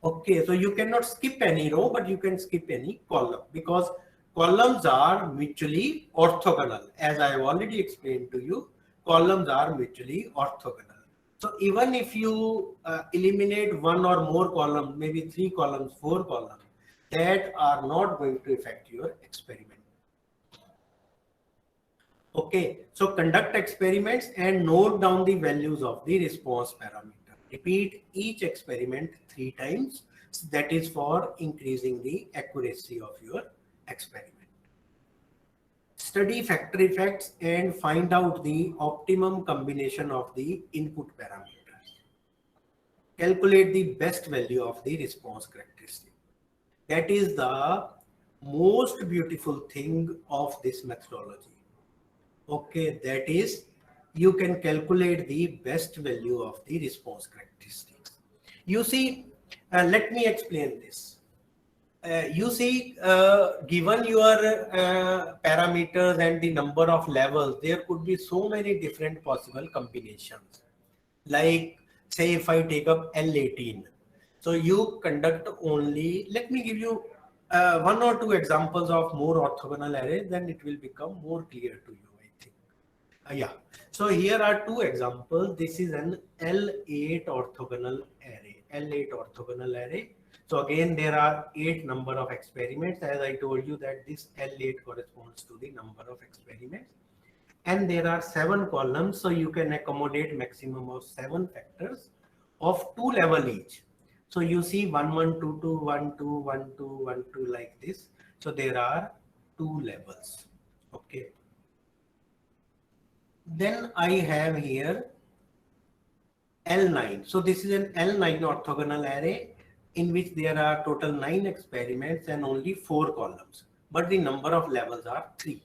Okay, so you cannot skip any row, but you can skip any column because columns are mutually orthogonal. As I have already explained to you, columns are mutually orthogonal. So even if you eliminate one or more columns, maybe 3 columns, 4 columns, that are not going to affect your experiment. Okay, so conduct experiments and note down the values of the response parameter. Repeat each experiment 3 times. So that is for increasing the accuracy of your experiment. Study factor effects and find out the optimum combination of the input parameters. Calculate the best value of the response characteristic. That is the most beautiful thing of this methodology. Okay, that is you can calculate the best value of the response characteristics. You see, let me explain this. you see, given your parameters and the number of levels, there could be so many different possible combinations. Like, say, if I take up L18, so you conduct only, let me give you one or two examples of more orthogonal arrays, then it will become more clear to you, I think. Yeah. So here are two examples. This is an L8 orthogonal array. L8 orthogonal array. So again, there are 8 number of experiments. As I told you that this L8 corresponds to the number of experiments. And there are 7 columns. So you can accommodate maximum of 7 factors of 2 level each. So you see 1, 1, 2, 2, 1, 2, 1, 2, 1, 2 like this. So there are 2 levels. Okay. Then I have here L9. So this is an L9 orthogonal array in which there are total 9 experiments and only 4 columns, but the number of levels are 3.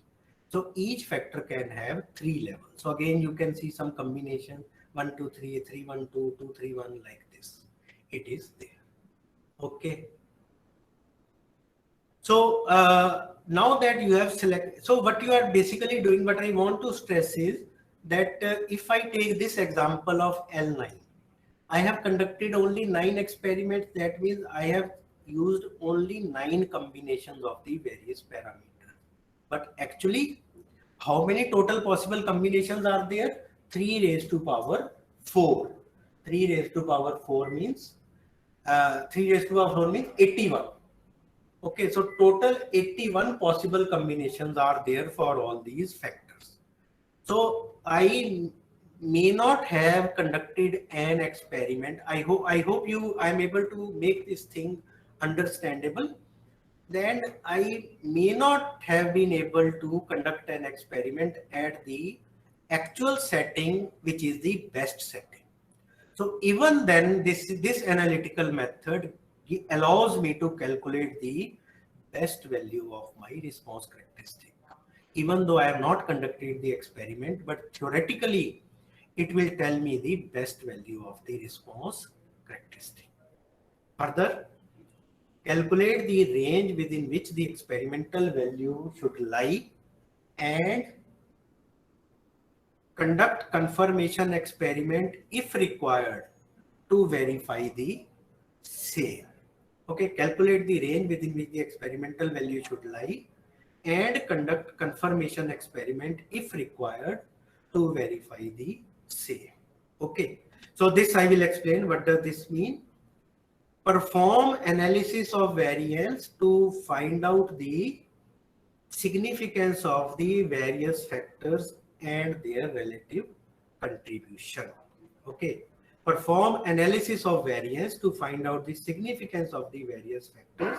So each factor can have 3 levels. So again, you can see some combination 1, 2, 3, 3, 1, 2, 2, 3, 1 like this. It is there. Okay. So now that you have selected, so what you are basically doing, what I want to stress is that if I take this example of L9, I have conducted only 9 experiments. That means I have used only 9 combinations of the various parameters. But actually, how many total possible combinations are there? 3 raised to power 4. 3 raised to power 4 means 3 raised to power 4 means 81. Okay, so total 81 possible combinations are there for all these factors. So I may not have conducted an experiment. I hope I am able to make this thing understandable. Then I may not have been able to conduct an experiment at the actual setting, which is the best setting. So even then, this analytical method allows me to calculate the best value of my response characteristic. Even though I have not conducted the experiment, but theoretically, it will tell me the best value of the response characteristic. Further, calculate the range within which the experimental value should lie and conduct confirmation experiment if required to verify the same. Okay, calculate the range within which the experimental value should lie and conduct confirmation experiment if required to verify the same. Okay, so this I will explain. What does this mean? Perform analysis of variance to find out the significance of the various factors and their relative contribution. Okay, perform analysis of variance to find out the significance of the various factors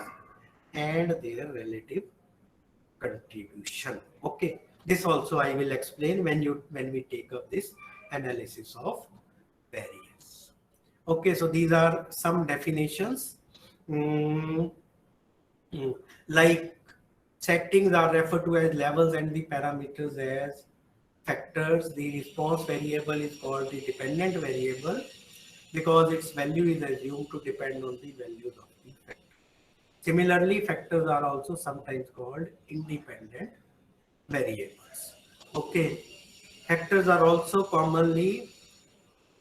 and their relative contribution. Okay, this also I will explain when we take up this analysis of variance. Okay, so these are some definitions. Like settings are referred to as levels and the parameters as factors. The response variable is called the dependent variable because its value is assumed to depend on the values of the factor. Similarly, factors are also sometimes called independent variables. Okay, factors are also commonly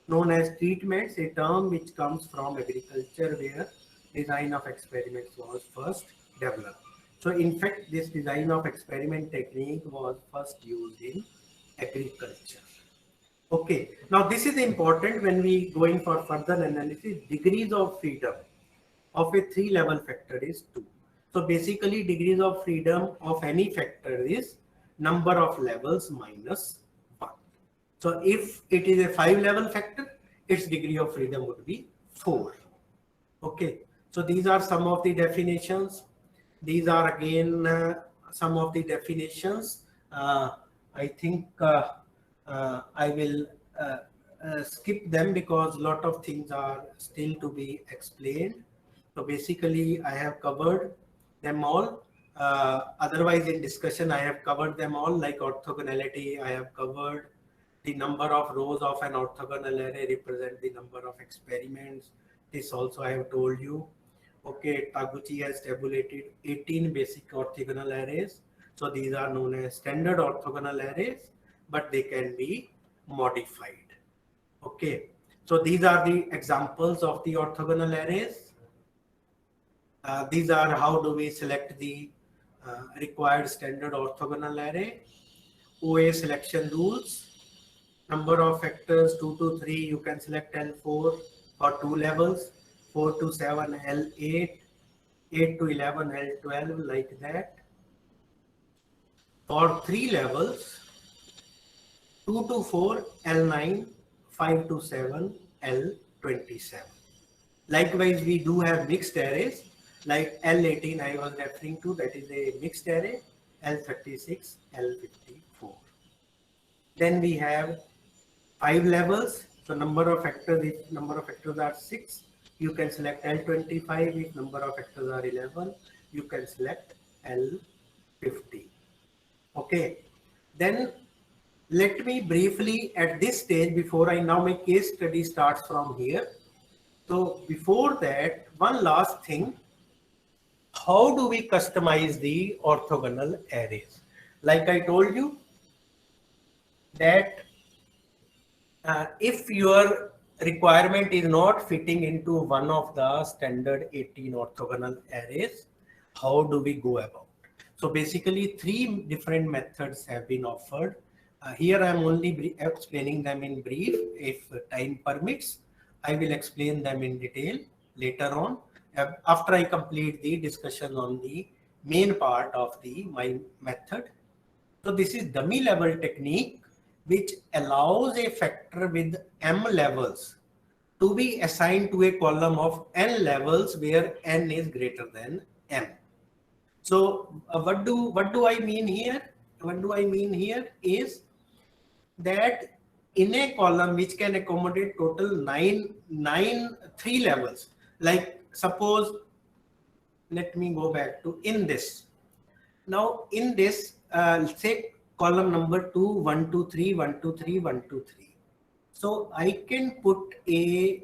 known as treatments, a term which comes from agriculture where design of experiments was first developed. So in fact, this design of experiment technique was first used in agriculture. Okay, now this is important when we going for further analysis. Degrees of freedom of a 3-level factor is 2. So basically degrees of freedom of any factor is number of levels minus 1. So if it is a 5-level factor, its degree of freedom would be 4. Okay, so these are some of the definitions. These are again some of the definitions. I think I will skip them because a lot of things are still to be explained. So basically, I have covered them all. Otherwise, in discussion, I have covered them all, like orthogonality. I have covered the number of rows of an orthogonal array represent the number of experiments. This also I have told you. Okay, Taguchi has tabulated 18 basic orthogonal arrays. So these are known as standard orthogonal arrays, but they can be modified. Okay, so these are the examples of the orthogonal arrays. These are how do we select the required standard orthogonal array. OA selection rules. Number of factors 2 to 3, you can select L4 for 2 levels, 4 to 7 L8, 8 to 11 L12, like that. For 3 levels, 2 to 4 L9, 5 to 7 L27. Likewise, we do have mixed arrays like L18 I was referring to, that is a mixed array, L36, L54. Then we have 5 levels. So number of factors, if number of factors are 6, you can select L25. If number of factors are 11, you can select L50. Okay. Then let me briefly at this stage, before I now my case study starts from here. So before that, one last thing, how do we customize the orthogonal arrays? Like I told you that if your requirement is not fitting into one of the standard 18 orthogonal arrays, how do we go about? So basically 3 different methods have been offered. Here I am only explaining them in brief. If time permits, I will explain them in detail later on after I complete the discussion on the main part of my method. So this is dummy level technique, which allows a factor with m levels to be assigned to a column of n levels where n is greater than m. So what do I mean here? What do I mean here is that in a column which can accommodate total 3 levels, like suppose, let me go back to in this. Now in this, say column number 2, 1, 2, 3, 1, 2, 3, 1, 2, 3. So I can put a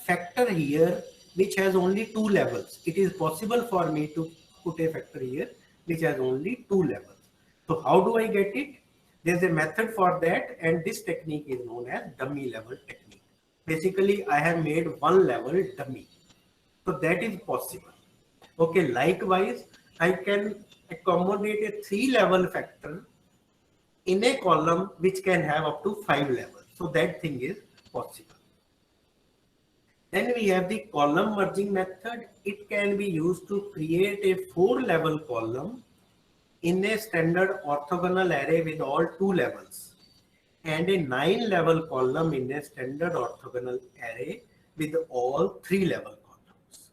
factor here which has only 2 levels. It is possible for me to put a factor here which has only 2 levels. So how do I get it? There's a method for that, and this technique is known as dummy level technique. Basically, I have made 1 level dummy. So that is possible. Okay, likewise, I can accommodate a 3 level factor in a column which can have up to 5 levels. So that thing is possible. Then we have the column merging method. It can be used to create a 4 level column in a standard orthogonal array with all 2 levels, and a 9 level column in a standard orthogonal array with all 3 level columns.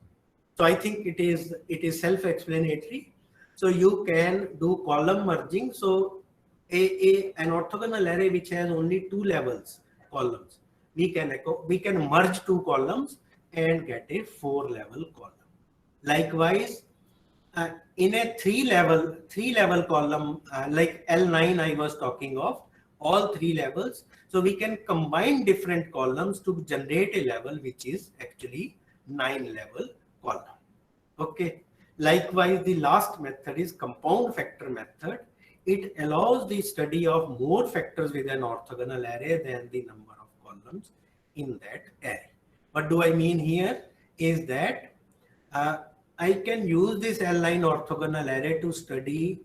So I think it is self-explanatory. So you can do column merging. So an orthogonal array which has only 2 levels columns, we can merge 2 columns and get a 4 level column. Likewise, in a 3 level column, like L9 I was talking of, all 3 levels, so we can combine different columns to generate a level which is actually 9 level column. Okay. Likewise, the last method is compound factor method. It allows the study of more factors with an orthogonal array than the number of columns in that array. What do I mean here is that I can use this L9 orthogonal array to study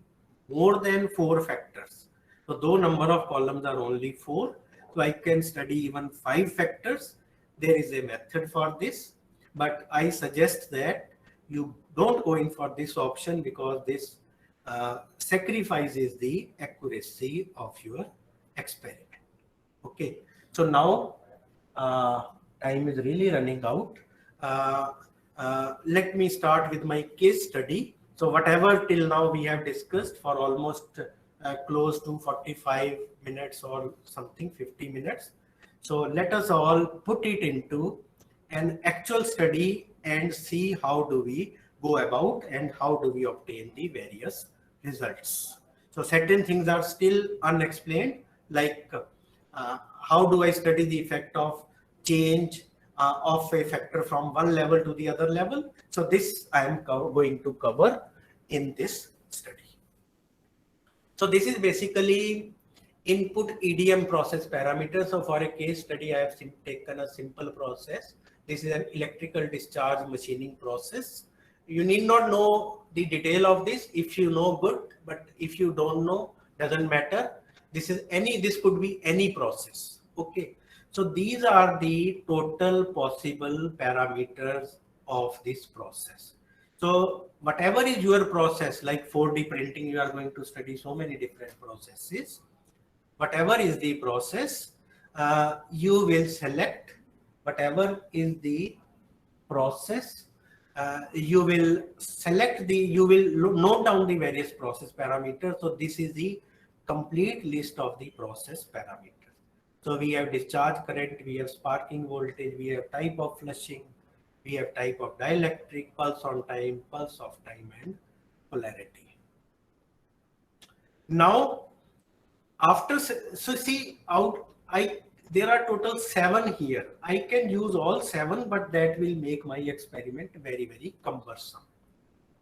more than 4 factors. So though number of columns are only 4, so I can study even 5 factors. There is a method for this, but I suggest that you don't go in for this option because this sacrifices the accuracy of your experiment. Okay, so now time is really running out. Let me start with my case study. So whatever till now we have discussed for almost close to 45 minutes or something, 50 minutes. So let us all put it into an actual study and see how do we go about and how do we obtain the various results. So certain things are still unexplained, like how do I study the effect of change of a factor from one level to the other level. So this I am going to cover in this study. So this is basically input EDM process parameter. So for a case study, I have taken a simple process. This is an electrical discharge machining process. You need not know the detail of this. If you know, good, but if you don't know, doesn't matter. This could be any process. Okay. So these are the total possible parameters of this process. So whatever is your process, like 4D printing, you are going to study so many different processes. Whatever is the process, you will select whatever is the process. You will note down the various process parameters. So this is the complete list of the process parameters. So we have discharge current, we have sparking voltage, we have type of flushing, we have type of dielectric, pulse on time, pulse off time, and polarity. Now, there are total 7 here. I can use all 7, but that will make my experiment very, very cumbersome.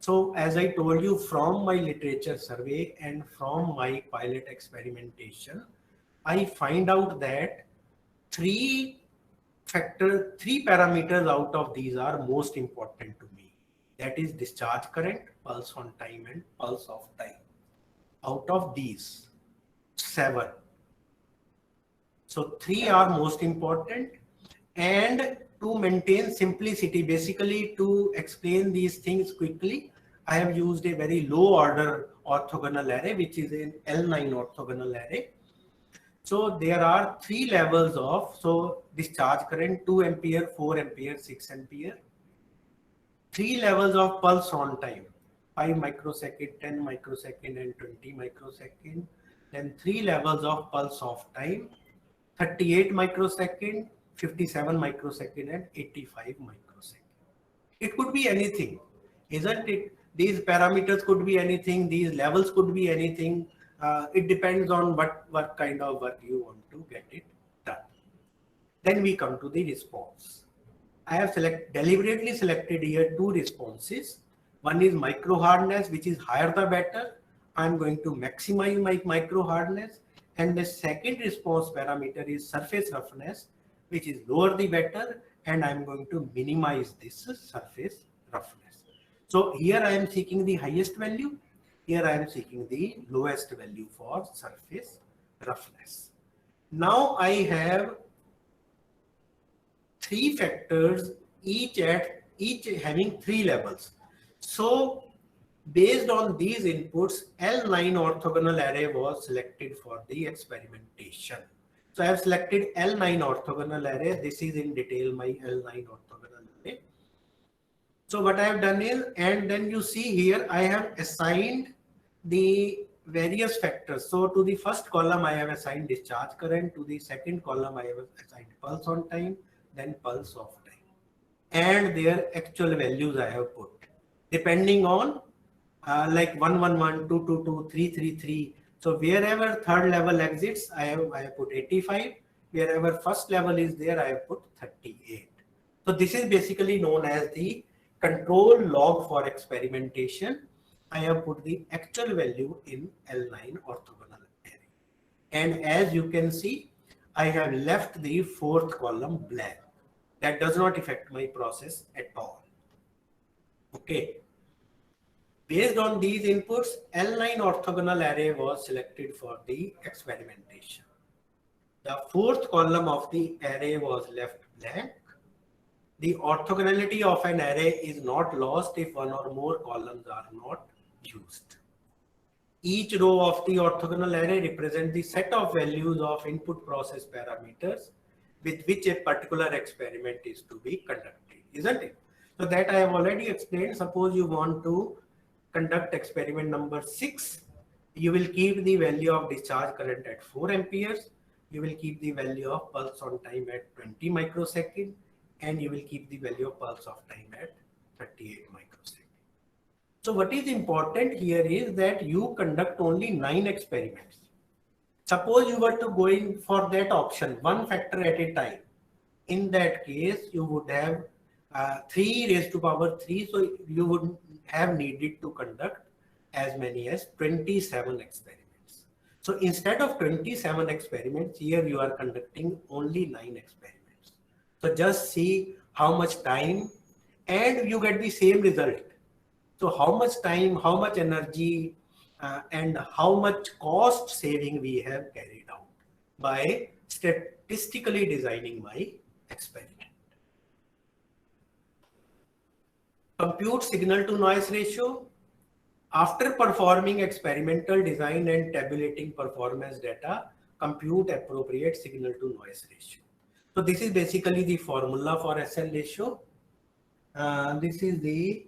So as I told you, from my literature survey and from my pilot experimentation, I find out that 3 parameters out of these are most important to me. That is discharge current, pulse on time, and pulse off time. Out of these 7. So 3 are most important, and to maintain simplicity, basically to explain these things quickly, I have used a very low order orthogonal array, which is an L9 orthogonal array. So there are 3 levels of, so discharge current 2 ampere, 4 ampere, 6 ampere. 3 levels of pulse on time, 5 microsecond, 10 microsecond, and 20 microsecond. Then 3 levels of pulse off time, 38 microsecond, 57 microsecond, and 85 microsecond. It could be anything, isn't it? These parameters could be anything, these levels could be anything. It depends on what kind of work you want to get it done. Then we come to the response. I have deliberately selected here 2 responses. One is micro hardness, which is higher the better. I'm going to maximize my micro hardness. And the second response parameter is surface roughness, which is lower the better. And I'm going to minimize this surface roughness. So here I am seeking the highest value. Here I am seeking the lowest value for surface roughness. Now I have 3 factors, each having 3 levels. So based on these inputs, L9 orthogonal array was selected for the experimentation. So I have selected L9 orthogonal array. This is in detail my L9 orthogonal array. So what I have done is, and then you see here, I have assigned the various factors. So to the first column, I have assigned discharge current. To the second column, I have assigned pulse on time, then pulse off time. And their actual values I have put, depending on like 111, 222, 333. So wherever third level exits, I have put 85. Wherever first level is there, I have put 38. So this is basically known as the control log for experimentation. I have put the actual value in L9 orthogonal array. And as you can see, I have left the 4th column blank. That does not affect my process at all. Okay. Based on these inputs, L9 orthogonal array was selected for the experimentation. The 4th column of the array was left blank. The orthogonality of an array is not lost if one or more columns are not used. Each row of the orthogonal array represents the set of values of input process parameters with which a particular experiment is to be conducted, isn't it? So that I have already explained. Suppose you want to conduct experiment number 6, you will keep the value of discharge current at 4 amperes, you will keep the value of pulse on time at 20 microsecond, and you will keep the value of pulse off time at 38 microsecond. So what is important here is that you conduct only 9 experiments. Suppose you were to go in for that option, 1 factor at a time. in that case, you would have 3 raised to power 3. So you would have needed to conduct as many as 27 experiments. So instead of 27 experiments, here you are conducting only 9 experiments. So just see how much time, and you get the same result. So how much time, how much energy, and how much cost saving we have carried out by statistically designing my experiment. Compute signal to noise ratio. After performing experimental design and tabulating performance data, compute appropriate signal to noise ratio. So this is basically the formula for SN ratio. This is the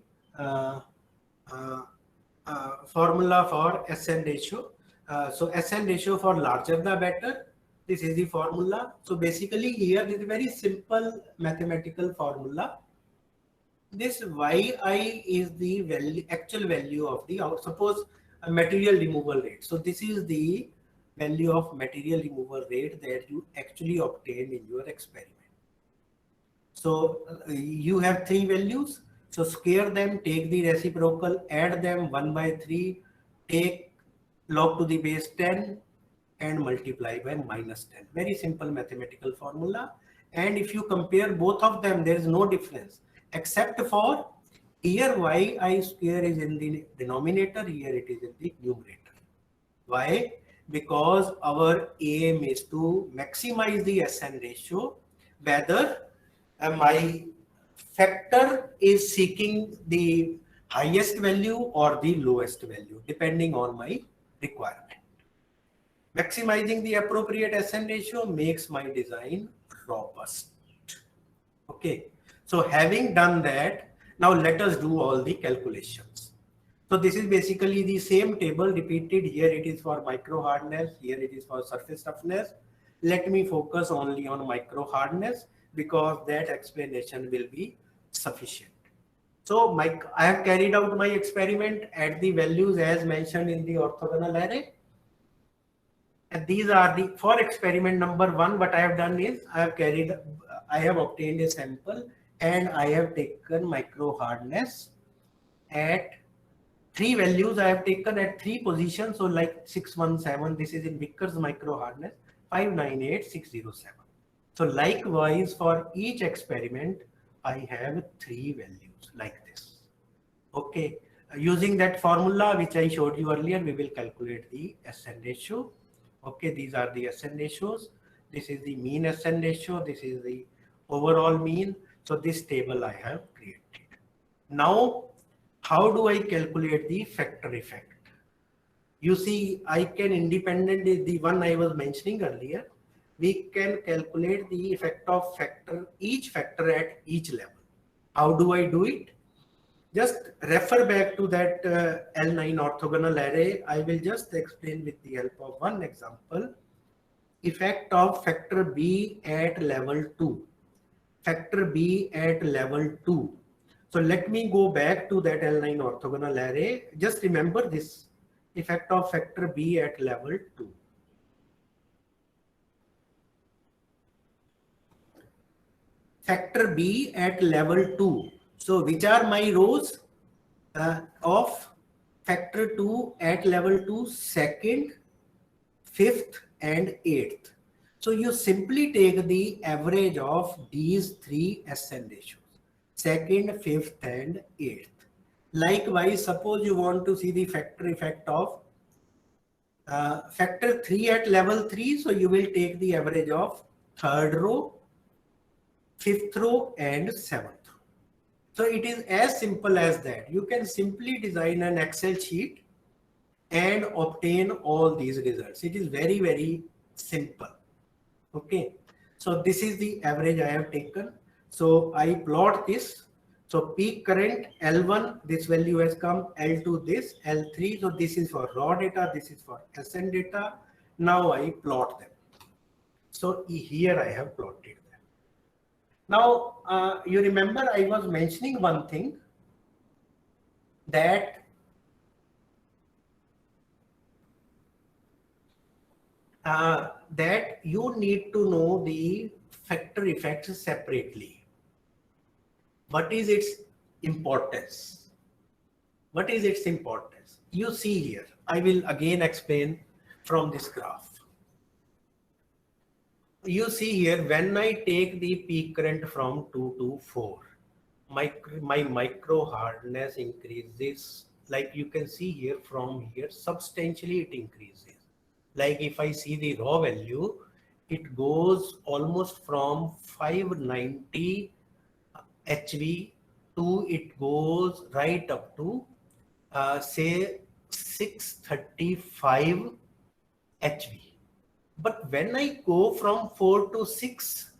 formula for SN ratio. So SN ratio for larger the better. This is the formula. So basically here is a very simple mathematical formula. This yi is the value, actual value of the suppose a material removal rate. So this is the value of material removal rate that you actually obtain in your experiment. So you have 3 values. So square them, take the reciprocal, add them 1 by 3, take log to the base 10 and multiply by minus 10. Very simple mathematical formula. And if you compare both of them, there is no difference except for here yi square is in the denominator, here it is in the numerator. Why? Because our aim is to maximize the SN ratio, whether my factor is seeking the highest value or the lowest value, depending on my requirement. Maximizing the appropriate SN ratio makes my design robust. Okay, so having done that, now let us do all the calculations. So this is basically the same table repeated. Here it is for micro hardness, here it is for surface toughness. Let me focus only on micro hardness because that explanation will be sufficient. So I have carried out my experiment at the values as mentioned in the orthogonal array. And these are the, for experiment number 1, what I have done is I have obtained a sample and I have taken micro hardness at 3 values. I have taken at 3 positions. So like 617, this is in Vickers micro hardness, 598, 607. So likewise for each experiment, I have 3 values like this. Okay, using that formula which I showed you earlier, we will calculate the SN ratio. Okay, these are the SN ratios. This is the mean SN ratio. This is the overall mean. So this table I have created. Now, how do I calculate the factor effect? You see, I can independently, the one I was mentioning earlier, we can calculate the effect of each factor at each level. How do I do it? Just refer back to that L9 orthogonal array. I will just explain with the help of one example. Effect of factor B at level 2. Factor B at level 2. So let me go back to that L9 orthogonal array. Just remember this effect of factor B at level 2. Factor B at level 2. So which are my rows of factor 2 at level 2, 2nd, 5th and 8th. So you simply take the average of these 3 SN ratios, 2nd, 5th and 8th. Likewise, suppose you want to see the factor effect of factor 3 at level 3. So you will take the average of 3rd row, 5th row and 7th row. So it is as simple as that. You can simply design an Excel sheet and obtain all these results. It is very, very simple. Okay. So this is the average I have taken. So I plot this. So peak current L1, this value has come, L2 this, L3. So this is for raw data. This is for SN data. Now I plot them. So here I have plotted them. Now, you remember I was mentioning one thing, that that you need to know the factor effects separately. What is its importance? What is its importance? You see here, I will again explain from this graph. You see here, when I take the peak current from 2 to 4, my micro hardness increases. Like you can see here, from here substantially it increases. Like if I see the raw value, it goes almost from 590 HV to it goes right up to say 635 HV. But when I go from 4 to 6,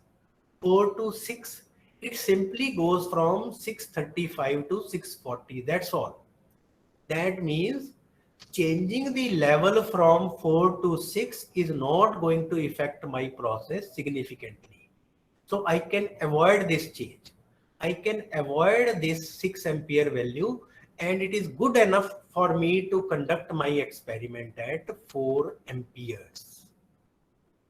it simply goes from 635 to 640. That's all. That means changing the level from 4 to 6 is not going to affect my process significantly. So I can avoid this change. I can avoid this 6 ampere value, and it is good enough for me to conduct my experiment at 4 amperes.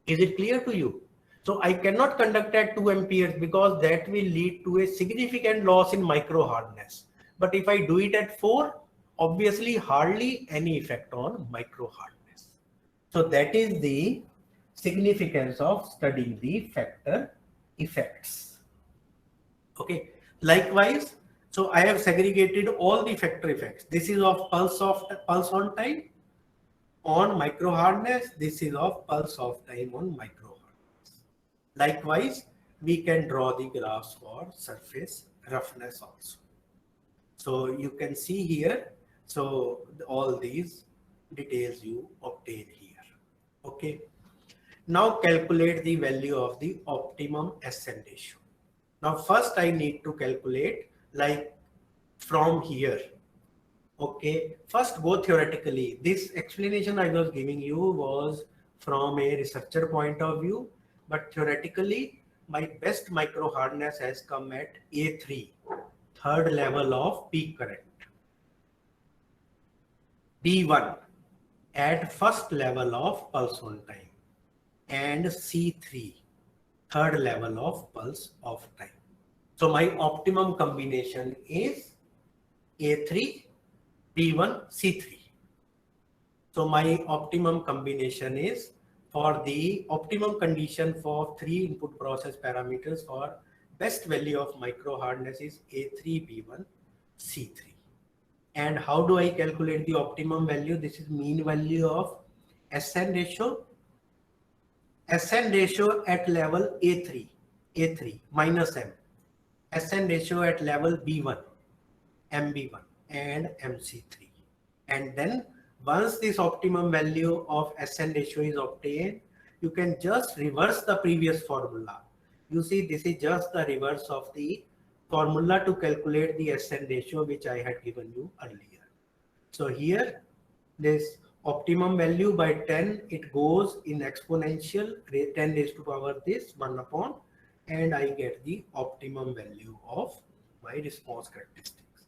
Is it clear to you? So I cannot conduct at 2 amperes because that will lead to a significant loss in micro hardness. But if I do it at 4, obviously hardly any effect on micro hardness. So that is the significance of studying the factor effects. Okay. Likewise, so I have segregated all the factor effects. This is of pulse on time on micro hardness. This is of pulse of time on micro hardness. Likewise, we can draw the graphs for surface roughness also. So you can see here, so all these details you obtain here. Okay. Now calculate the value of the optimum SN ratio. Now first I need to calculate like from here. Okay, first go theoretically. This explanation I was giving you was from a researcher point of view, but theoretically my best micro hardness has come at A3, third level of peak current. B1 at first level of pulse on time, and C3, third level of pulse of time. So my optimum combination is A3, B1, C3. So my optimum combination is, for the optimum condition for 3 input process parameters for best value of micro hardness is A3, B1, C3. And how do I calculate the optimum value? This is mean value of SN ratio. SN ratio at level A3 minus M. SN ratio at level B1, MB1 and MC3. And then once this optimum value of SN ratio is obtained, you can just reverse the previous formula. You see, this is just the reverse of the formula to calculate the SN ratio which I had given you earlier. So here, this optimum value by 10, it goes in exponential, 10 raised to power this 1 upon, and I get the optimum value of my response characteristics.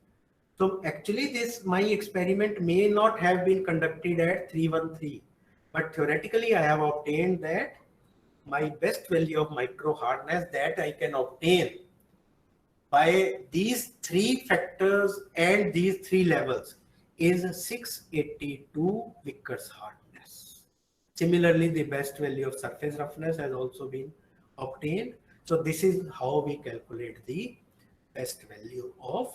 So actually this, my experiment may not have been conducted at 313, but theoretically I have obtained that my best value of micro hardness that I can obtain by these 3 factors and these 3 levels is 682 Vickers hardness. Similarly, the best value of surface roughness has also been obtained. So this is how we calculate the best value of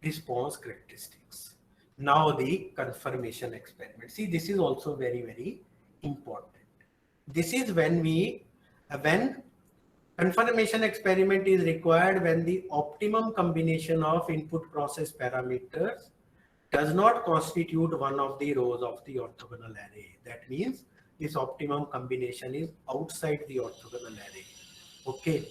response characteristics. Now the confirmation experiment. See, this is also very, very important. This is when confirmation experiment is required when the optimum combination of input process parameters does not constitute one of the rows of the orthogonal array. That means this optimum combination is outside the orthogonal array. Okay.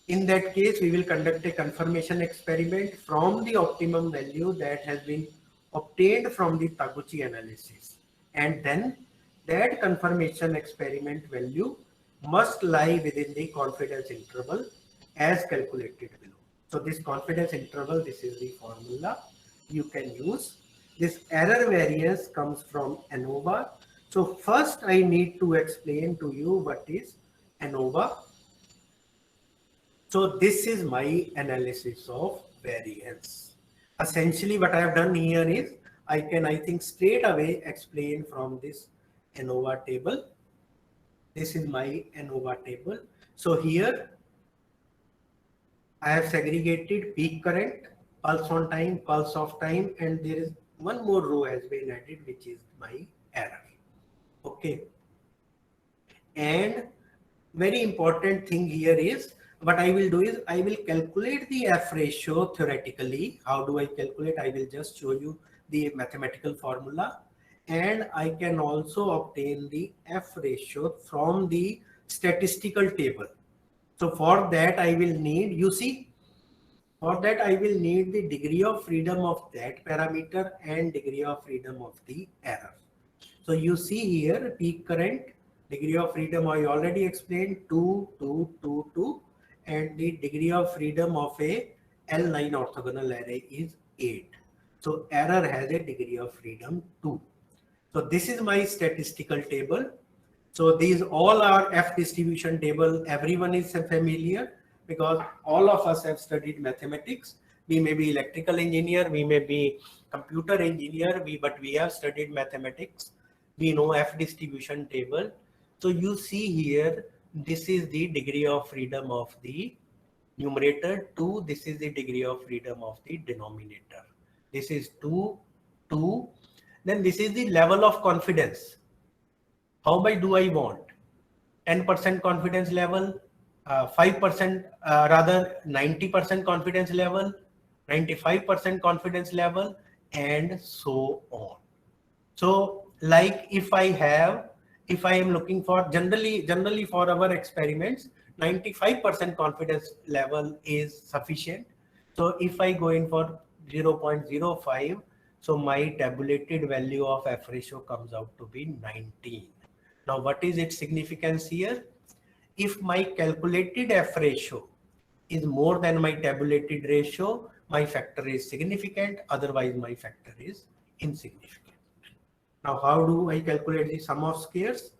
In that case, we will conduct a confirmation experiment from the optimum value that has been obtained from the Taguchi analysis. And then that confirmation experiment value must lie within the confidence interval as calculated below. So this confidence interval, this is the formula you can use. This error variance comes from ANOVA. So first I need to explain to you what is ANOVA. So this is my analysis of variance. Essentially what I have done here is I can, I think, straight away explain from this ANOVA table. This is my ANOVA table. So here I have segregated peak current, pulse on time, pulse off time, and there is one more row has been added, which is my error. Okay. And very important thing here is what I will do is I will calculate the F ratio theoretically. How do I calculate? I will just show you the mathematical formula, and I can also obtain the F ratio from the statistical table. So for that I will need, you see, for that I will need the degree of freedom of that parameter and degree of freedom of the error. So you see here peak current, degree of freedom I already explained 2, 2, 2, 2, and the degree of freedom of a L9 orthogonal array is 8. So error has a degree of freedom 2. So this is my statistical table. So these all are F distribution table. Everyone is familiar because all of us have studied mathematics. We may be electrical engineer, we may be computer engineer, but we have studied mathematics. We know F distribution table. So you see here, this is the degree of freedom of the numerator 2. This is the degree of freedom of the denominator. This is 2, 2. Then this is the level of confidence. How much do I want? 10% confidence level, 5%, rather 90% confidence level, 95% confidence level, and so on. So like if I am looking for generally for our experiments, 95% confidence level is sufficient. So if I go in for 0.05, so my tabulated value of F ratio comes out to be 19. Now what is its significance here? If my calculated F ratio is more than my tabulated ratio, my factor is significant, otherwise my factor is insignificant. Now how do I calculate the sum of squares?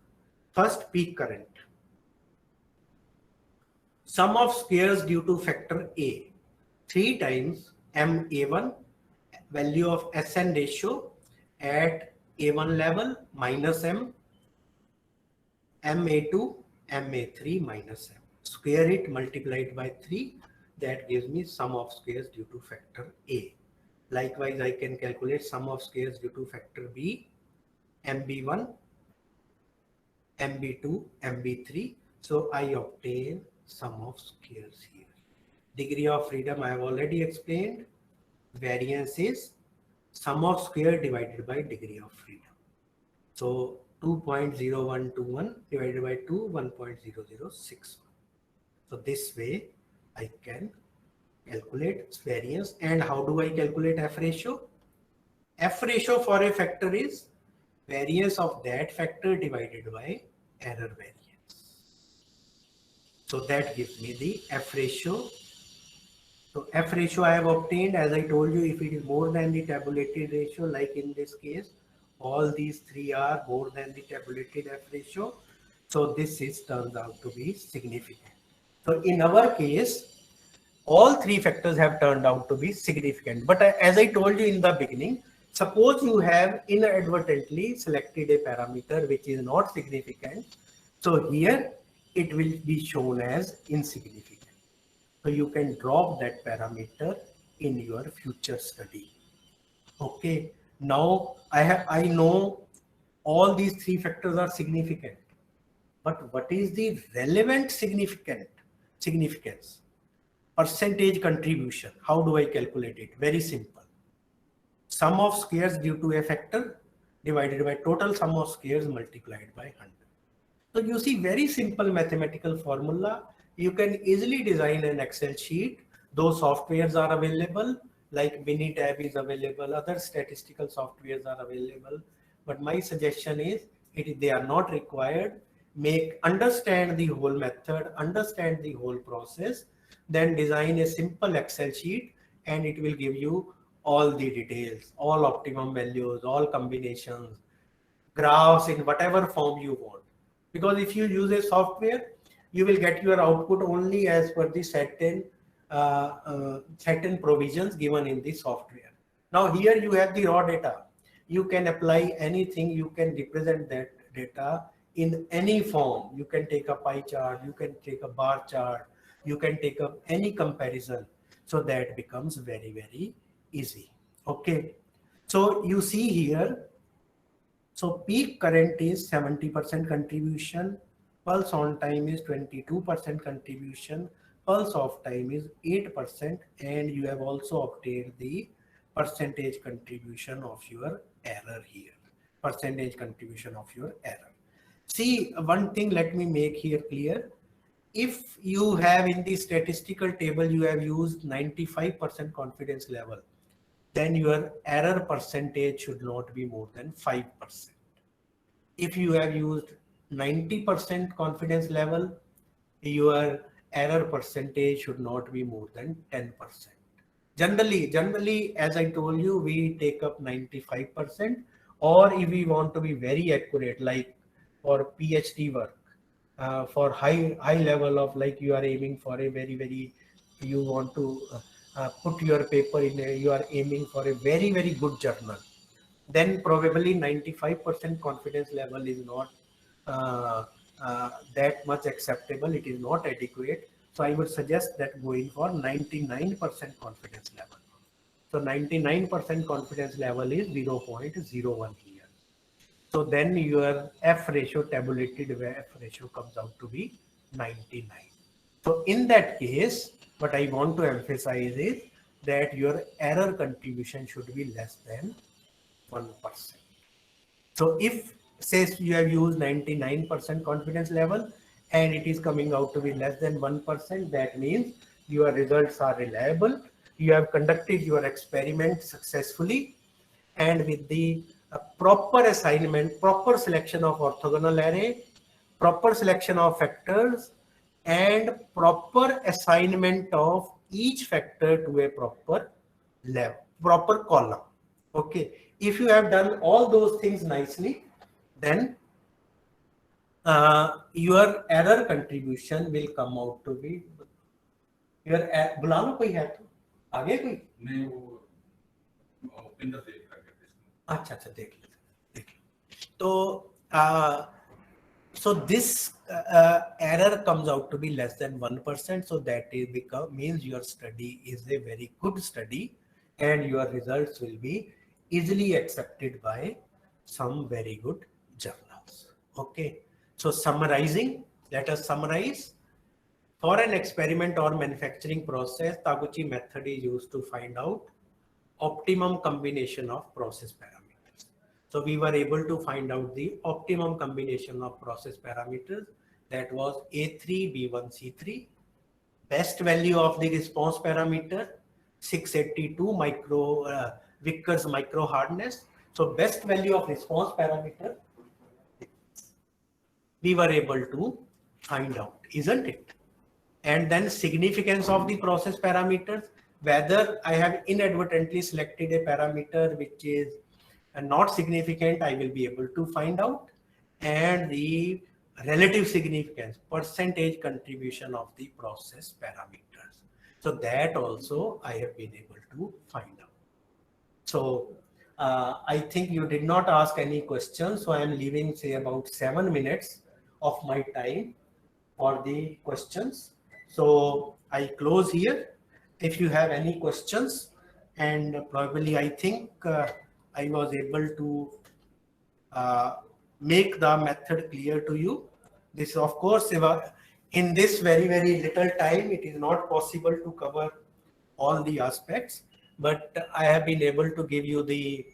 First, peak current. Sum of squares due to factor A, 3 times MA1, value of SN ratio at A1 level, minus M, MA2, MA3 minus M. Square it, multiply it by 3. That gives me sum of squares due to factor A. Likewise, I can calculate sum of squares due to factor B, MB1, MB2, MB3. So I obtain sum of squares here. Degree of freedom I have already explained. Variance is sum of square divided by degree of freedom. So 2.0121 divided by 2, 1.0061. So this way I can calculate variance. And how do I calculate F ratio? F ratio for a factor is variance of that factor divided by error variance. So that gives me the F ratio. So F ratio I have obtained, as I told you, if it is more than the tabulated ratio, like in this case, all these three are more than the tabulated F ratio. So this turns out to be significant. So in our case, all three factors have turned out to be significant. But as I told you in the beginning, suppose you have inadvertently selected a parameter which is not significant. So here it will be shown as insignificant. So you can drop that parameter in your future study. Okay. Now I know all these three factors are significant, but what is the relevant significance? Percentage contribution. How do I calculate it? Very simple. Sum of squares due to a factor divided by total sum of squares multiplied by 100. So you see, very simple mathematical formula. You can easily design an Excel sheet. Those softwares are available, like Minitab is available, other statistical softwares are available. But my suggestion is, they are not required. Understand the whole method, understand the whole process, then design a simple Excel sheet, and it will give you all the details, all optimum values, all combinations, graphs in whatever form you want. Because if you use a software, you will get your output only as per the certain provisions given in the software. Now here you have the raw data. You can apply anything, you can represent that data in any form. You can take a pie chart, you can take a bar chart, you can take up any comparison. So that becomes very, very easy. Okay. So you see here, so peak current is 70% contribution, pulse on time is 22% contribution, pulse off time is 8%, and you have also obtained the percentage contribution of your error here. Percentage contribution of your error. See, one thing let me make here clear. If you have in the statistical table, you have used 95% confidence level, then your error percentage should not be more than 5%. If you have used 90% confidence level, your error percentage should not be more than 10%. Generally, as I told you, we take up 95%, or if we want to be very accurate, like for PhD work, for high level of, like you are aiming for a very, you want to put your paper in a, you are aiming for a very good journal, then probably 95% confidence level is not that much acceptable. It is not adequate. So I would suggest that going for 99% confidence level. So 99% confidence level is 0.01 here. So then your F ratio, tabulated F ratio, comes out to be 99. So in that case, what I want to emphasize is that your error contribution should be less than 1%. So if says you have used 99% confidence level and it is coming out to be less than 1%, that means your results are reliable. You have conducted your experiment successfully, and with the proper assignment, proper selection of orthogonal array, proper selection of factors, and proper assignment of each factor to a proper level, proper column. Okay, if you have done all those things nicely, then your error contribution will come out to be your बुला लो कोई है तो आगे कोई नहीं वो ओपिंदर देख रहा है अच्छा अच्छा देख लो तो so this error comes out to be less than 1%. So that is means your study is a very good study, and your results will be easily accepted by some very good journals. Okay. So summarizing, let us summarize. For an experiment or manufacturing process, Taguchi method is used to find out optimum combination of process parameters. So we were able to find out the optimum combination of process parameters, that was A3B1C3, best value of the response parameter 682 Vickers micro hardness. So best value of response parameter we were able to find out, isn't it? And then significance of the process parameters, whether I have inadvertently selected a parameter which is not significant, I will be able to find out. And the relative significance, percentage contribution of the process parameters. So that also I have been able to find out. So I think you did not ask any questions. So I am leaving, say, about 7 minutes of my time for the questions. So I close here. If you have any questions, and probably I think I was able to make the method clear to you. This, of course, in this very little time, it is not possible to cover all the aspects, but I have been able to give you the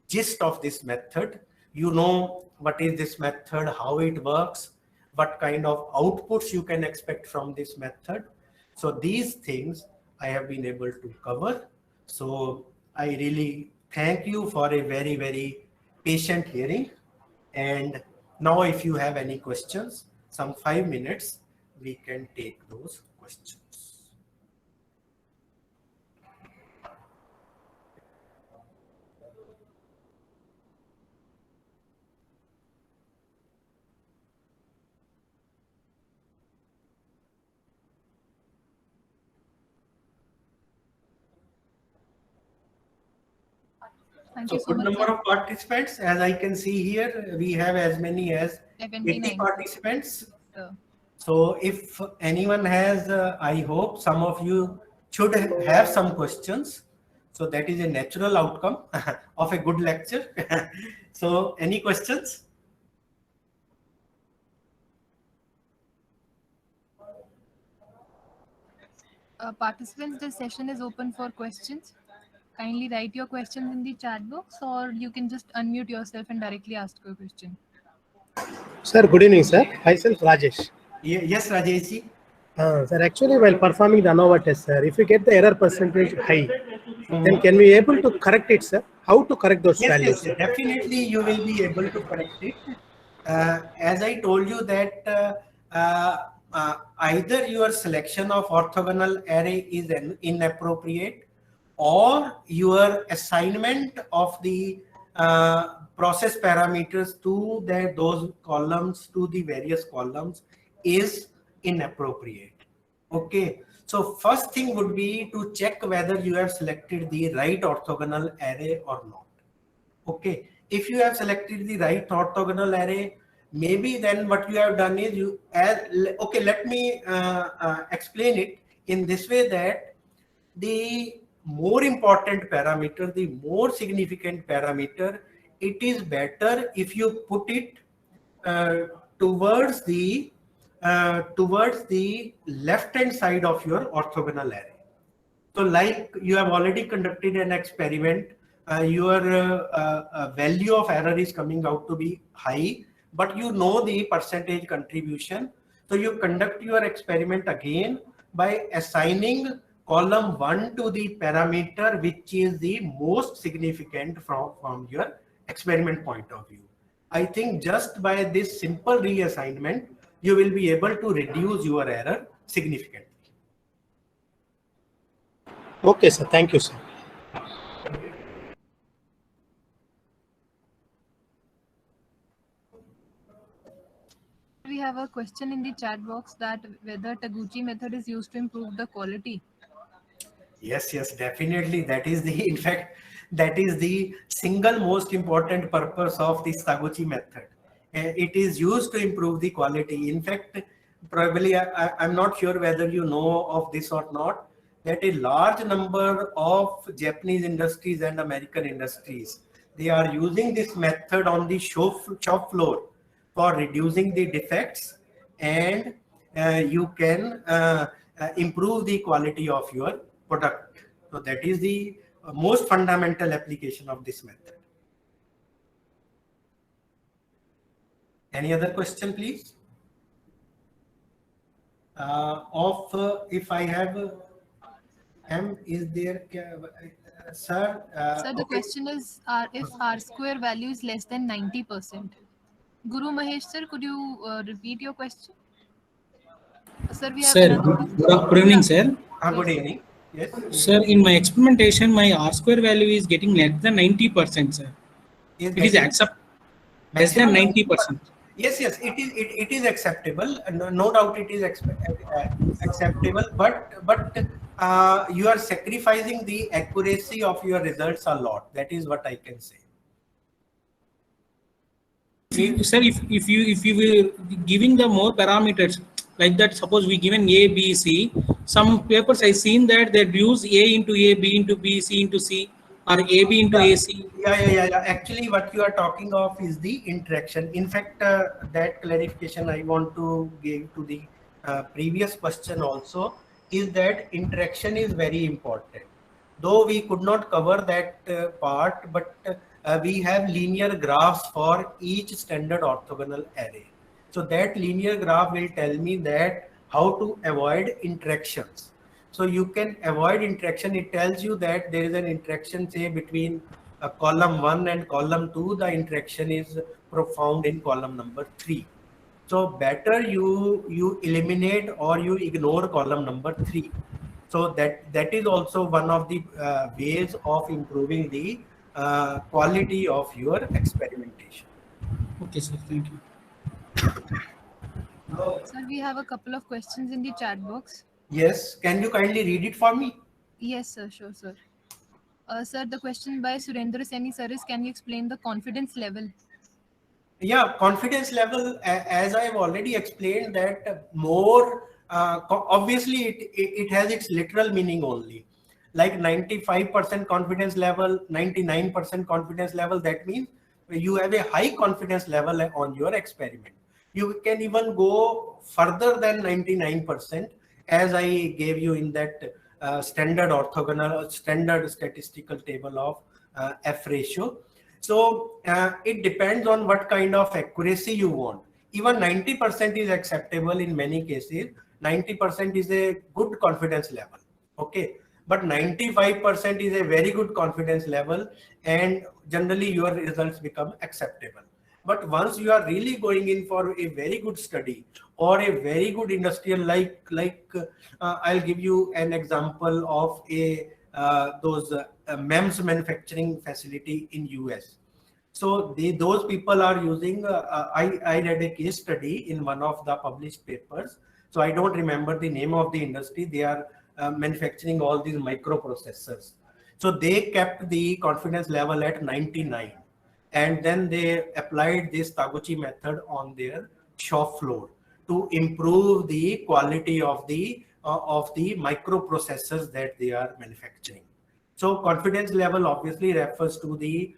gist of this method. You know what is this method, how it works, what kind of outputs you can expect from this method. So these things I have been able to cover. So I really thank you for a very patient hearing. And now if you have any questions, some 5 minutes, we can take those questions. Thank So you so good much, number sir. of participants. As I can see here, we have as many as 80 79. participants. Sir. So if anyone has, I hope some of you should have some questions. So that is a natural outcome of a good lecture. So any questions? Participants, this session is open for questions. Kindly write your questions in the chat box, or you can just unmute yourself and directly ask your question. Sir, good evening, sir. Myself, Rajesh. Yes, Rajesh ji. Sir, actually, while performing the ANOVA test, sir, if you get the error percentage high, then can we able to correct it, sir? How to correct those values? Yes, definitely you will be able to correct it. As I told you that either your selection of orthogonal array is inappropriate, or your assignment of the process parameters to those columns, to the various columns, is inappropriate. Okay, so first thing would be to check whether you have selected the right orthogonal array or not. Okay, if you have selected the right orthogonal array, maybe then what you have done is okay, let me explain it in this way, that the more important parameter, the more significant parameter, it is better if you put it towards the left hand side of your orthogonal array. So like you have already conducted an experiment, your value of error is coming out to be high, but you know the percentage contribution. So you conduct your experiment again by assigning column 1 to the parameter which is the most significant from your experiment point of view. I think just by this simple reassignment, you will be able to reduce your error significantly. Okay, sir. Thank you, sir. We have a question in the chat box that whether Taguchi method is used to improve the quality. Yes, definitely. That is in fact, that is the single most important purpose of this Taguchi method. It is used to improve the quality. In fact, probably I'm not sure whether you know of this or not, that a large number of Japanese industries and American industries, they are using this method on the shop floor for reducing the defects, and you can improve the quality of your product. So that is the most fundamental application of this method. Any other question, please? If I have is there, sir? Sir, the question is, if R square value is less than 90%. Guru Mahesh sir, could you repeat your question? Sir, we have Sir, another. good evening, sir. Good evening. Yes. Sir, in my experimentation, my R square value is getting less than 90%, sir. It is less than 90%. Yes, it is acceptable. No doubt it is acceptable, but you are sacrificing the accuracy of your results a lot. That is what I can say. Sir, if you were giving the more parameters like that, suppose we given A, B, C, some papers I seen that they use A into A, B into B, C into C, or AB into AC. Yeah. Actually, what you are talking of is the interaction. In fact, that clarification I want to give to the previous question also is that interaction is very important. Though we could not cover that part, but we have linear graphs for each standard orthogonal array. So that linear graph will tell me that how to avoid interactions. So you can avoid interaction. It tells you that there is an interaction, say, between column 1 and column 2. The interaction is found in column number 3. So better you eliminate or you ignore column number 3. So that is also one of the ways of improving the quality of your experimentation. Okay, sir. Thank you. Sir, we have a couple of questions in the chat box. Yes, can you kindly read it for me? Yes, sir. Sure, sir. Sir, the question by Surendra Seni sir is, can you explain the confidence level? Yeah, confidence level, as I've already explained, that more obviously it has its literal meaning only. Like 95% confidence level, 99% confidence level, that means you have a high confidence level on your experiment. You can even go further than 99%, as I gave you in that standard orthogonal, standard statistical table of F ratio. So it depends on what kind of accuracy you want. Even 90% is acceptable in many cases. 90% is a good confidence level. Okay. But 95% is a very good confidence level, and generally your results become acceptable. But once you are really going in for a very good study or a very good industrial, I'll give you an example of a those MEMS manufacturing facility in US. So those people are using, I read a case study in one of the published papers. So I don't remember the name of the industry. They are manufacturing all these microprocessors. So they kept the confidence level at 99. And then they applied this Taguchi method on their shop floor to improve the quality of the microprocessors that they are manufacturing. So confidence level obviously refers to the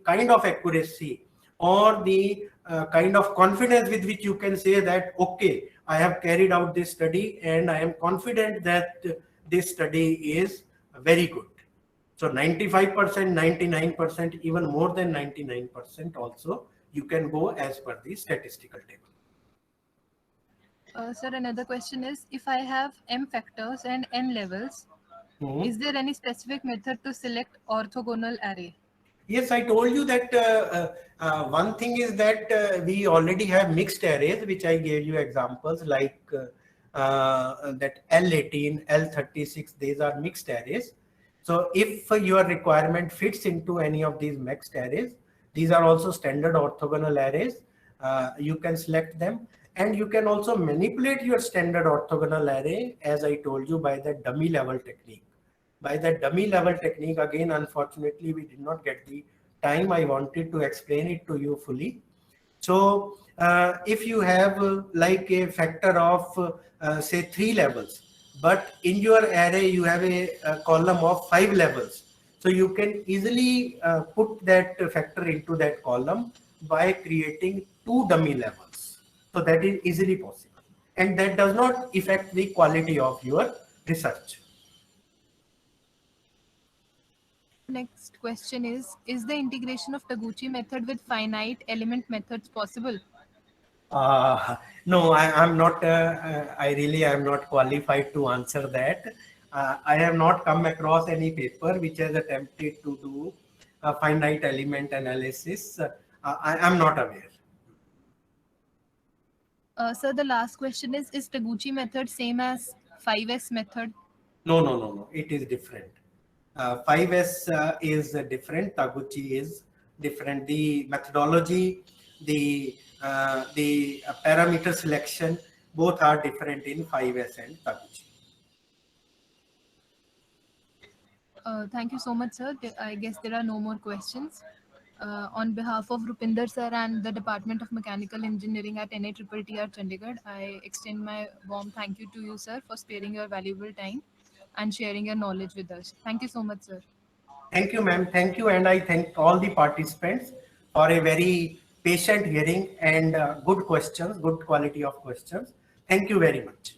kind of accuracy or the kind of confidence with which you can say that, okay, I have carried out this study and I am confident that this study is very good. So 95%, 99%, even more than 99% also, you can go as per the statistical table. Sir, another question is, if I have M factors and N levels, is there any specific method to select orthogonal array? Yes, I told you that one thing is that we already have mixed arrays, which I gave you examples like that L18, L36, these are mixed arrays. So if your requirement fits into any of these mixed arrays, these are also standard orthogonal arrays. You can select them, and you can also manipulate your standard orthogonal array, as I told you, by the dummy level technique. By the dummy level technique, again, unfortunately, we did not get the time I wanted to explain it to you fully. So if you have like a factor of say 3 levels, but in your array you have a column of 5 levels, so you can easily put that factor into that column by creating 2 dummy levels. So that is easily possible, and that does not affect the quality of your research. Next question is the integration of Taguchi method with finite element methods possible? No, I'm not, I really am not qualified to answer that. I have not come across any paper which has attempted to do a finite element analysis. I am not aware. Sir, the last question is Taguchi method same as 5S method? No. It is different. 5S is different. Taguchi is different. The methodology, the parameter selection, both are different in 5S and Taguchi. Thank you so much, sir. I guess there are no more questions. On behalf of Rupinder sir and the Department of Mechanical Engineering at NITTTR Chandigarh, I extend my warm thank you to you, sir, for sparing your valuable time and sharing your knowledge with us. Thank you so much, sir. Thank you, ma'am. Thank you. And I thank all the participants for a very patient hearing and good questions, good quality of questions. Thank you very much.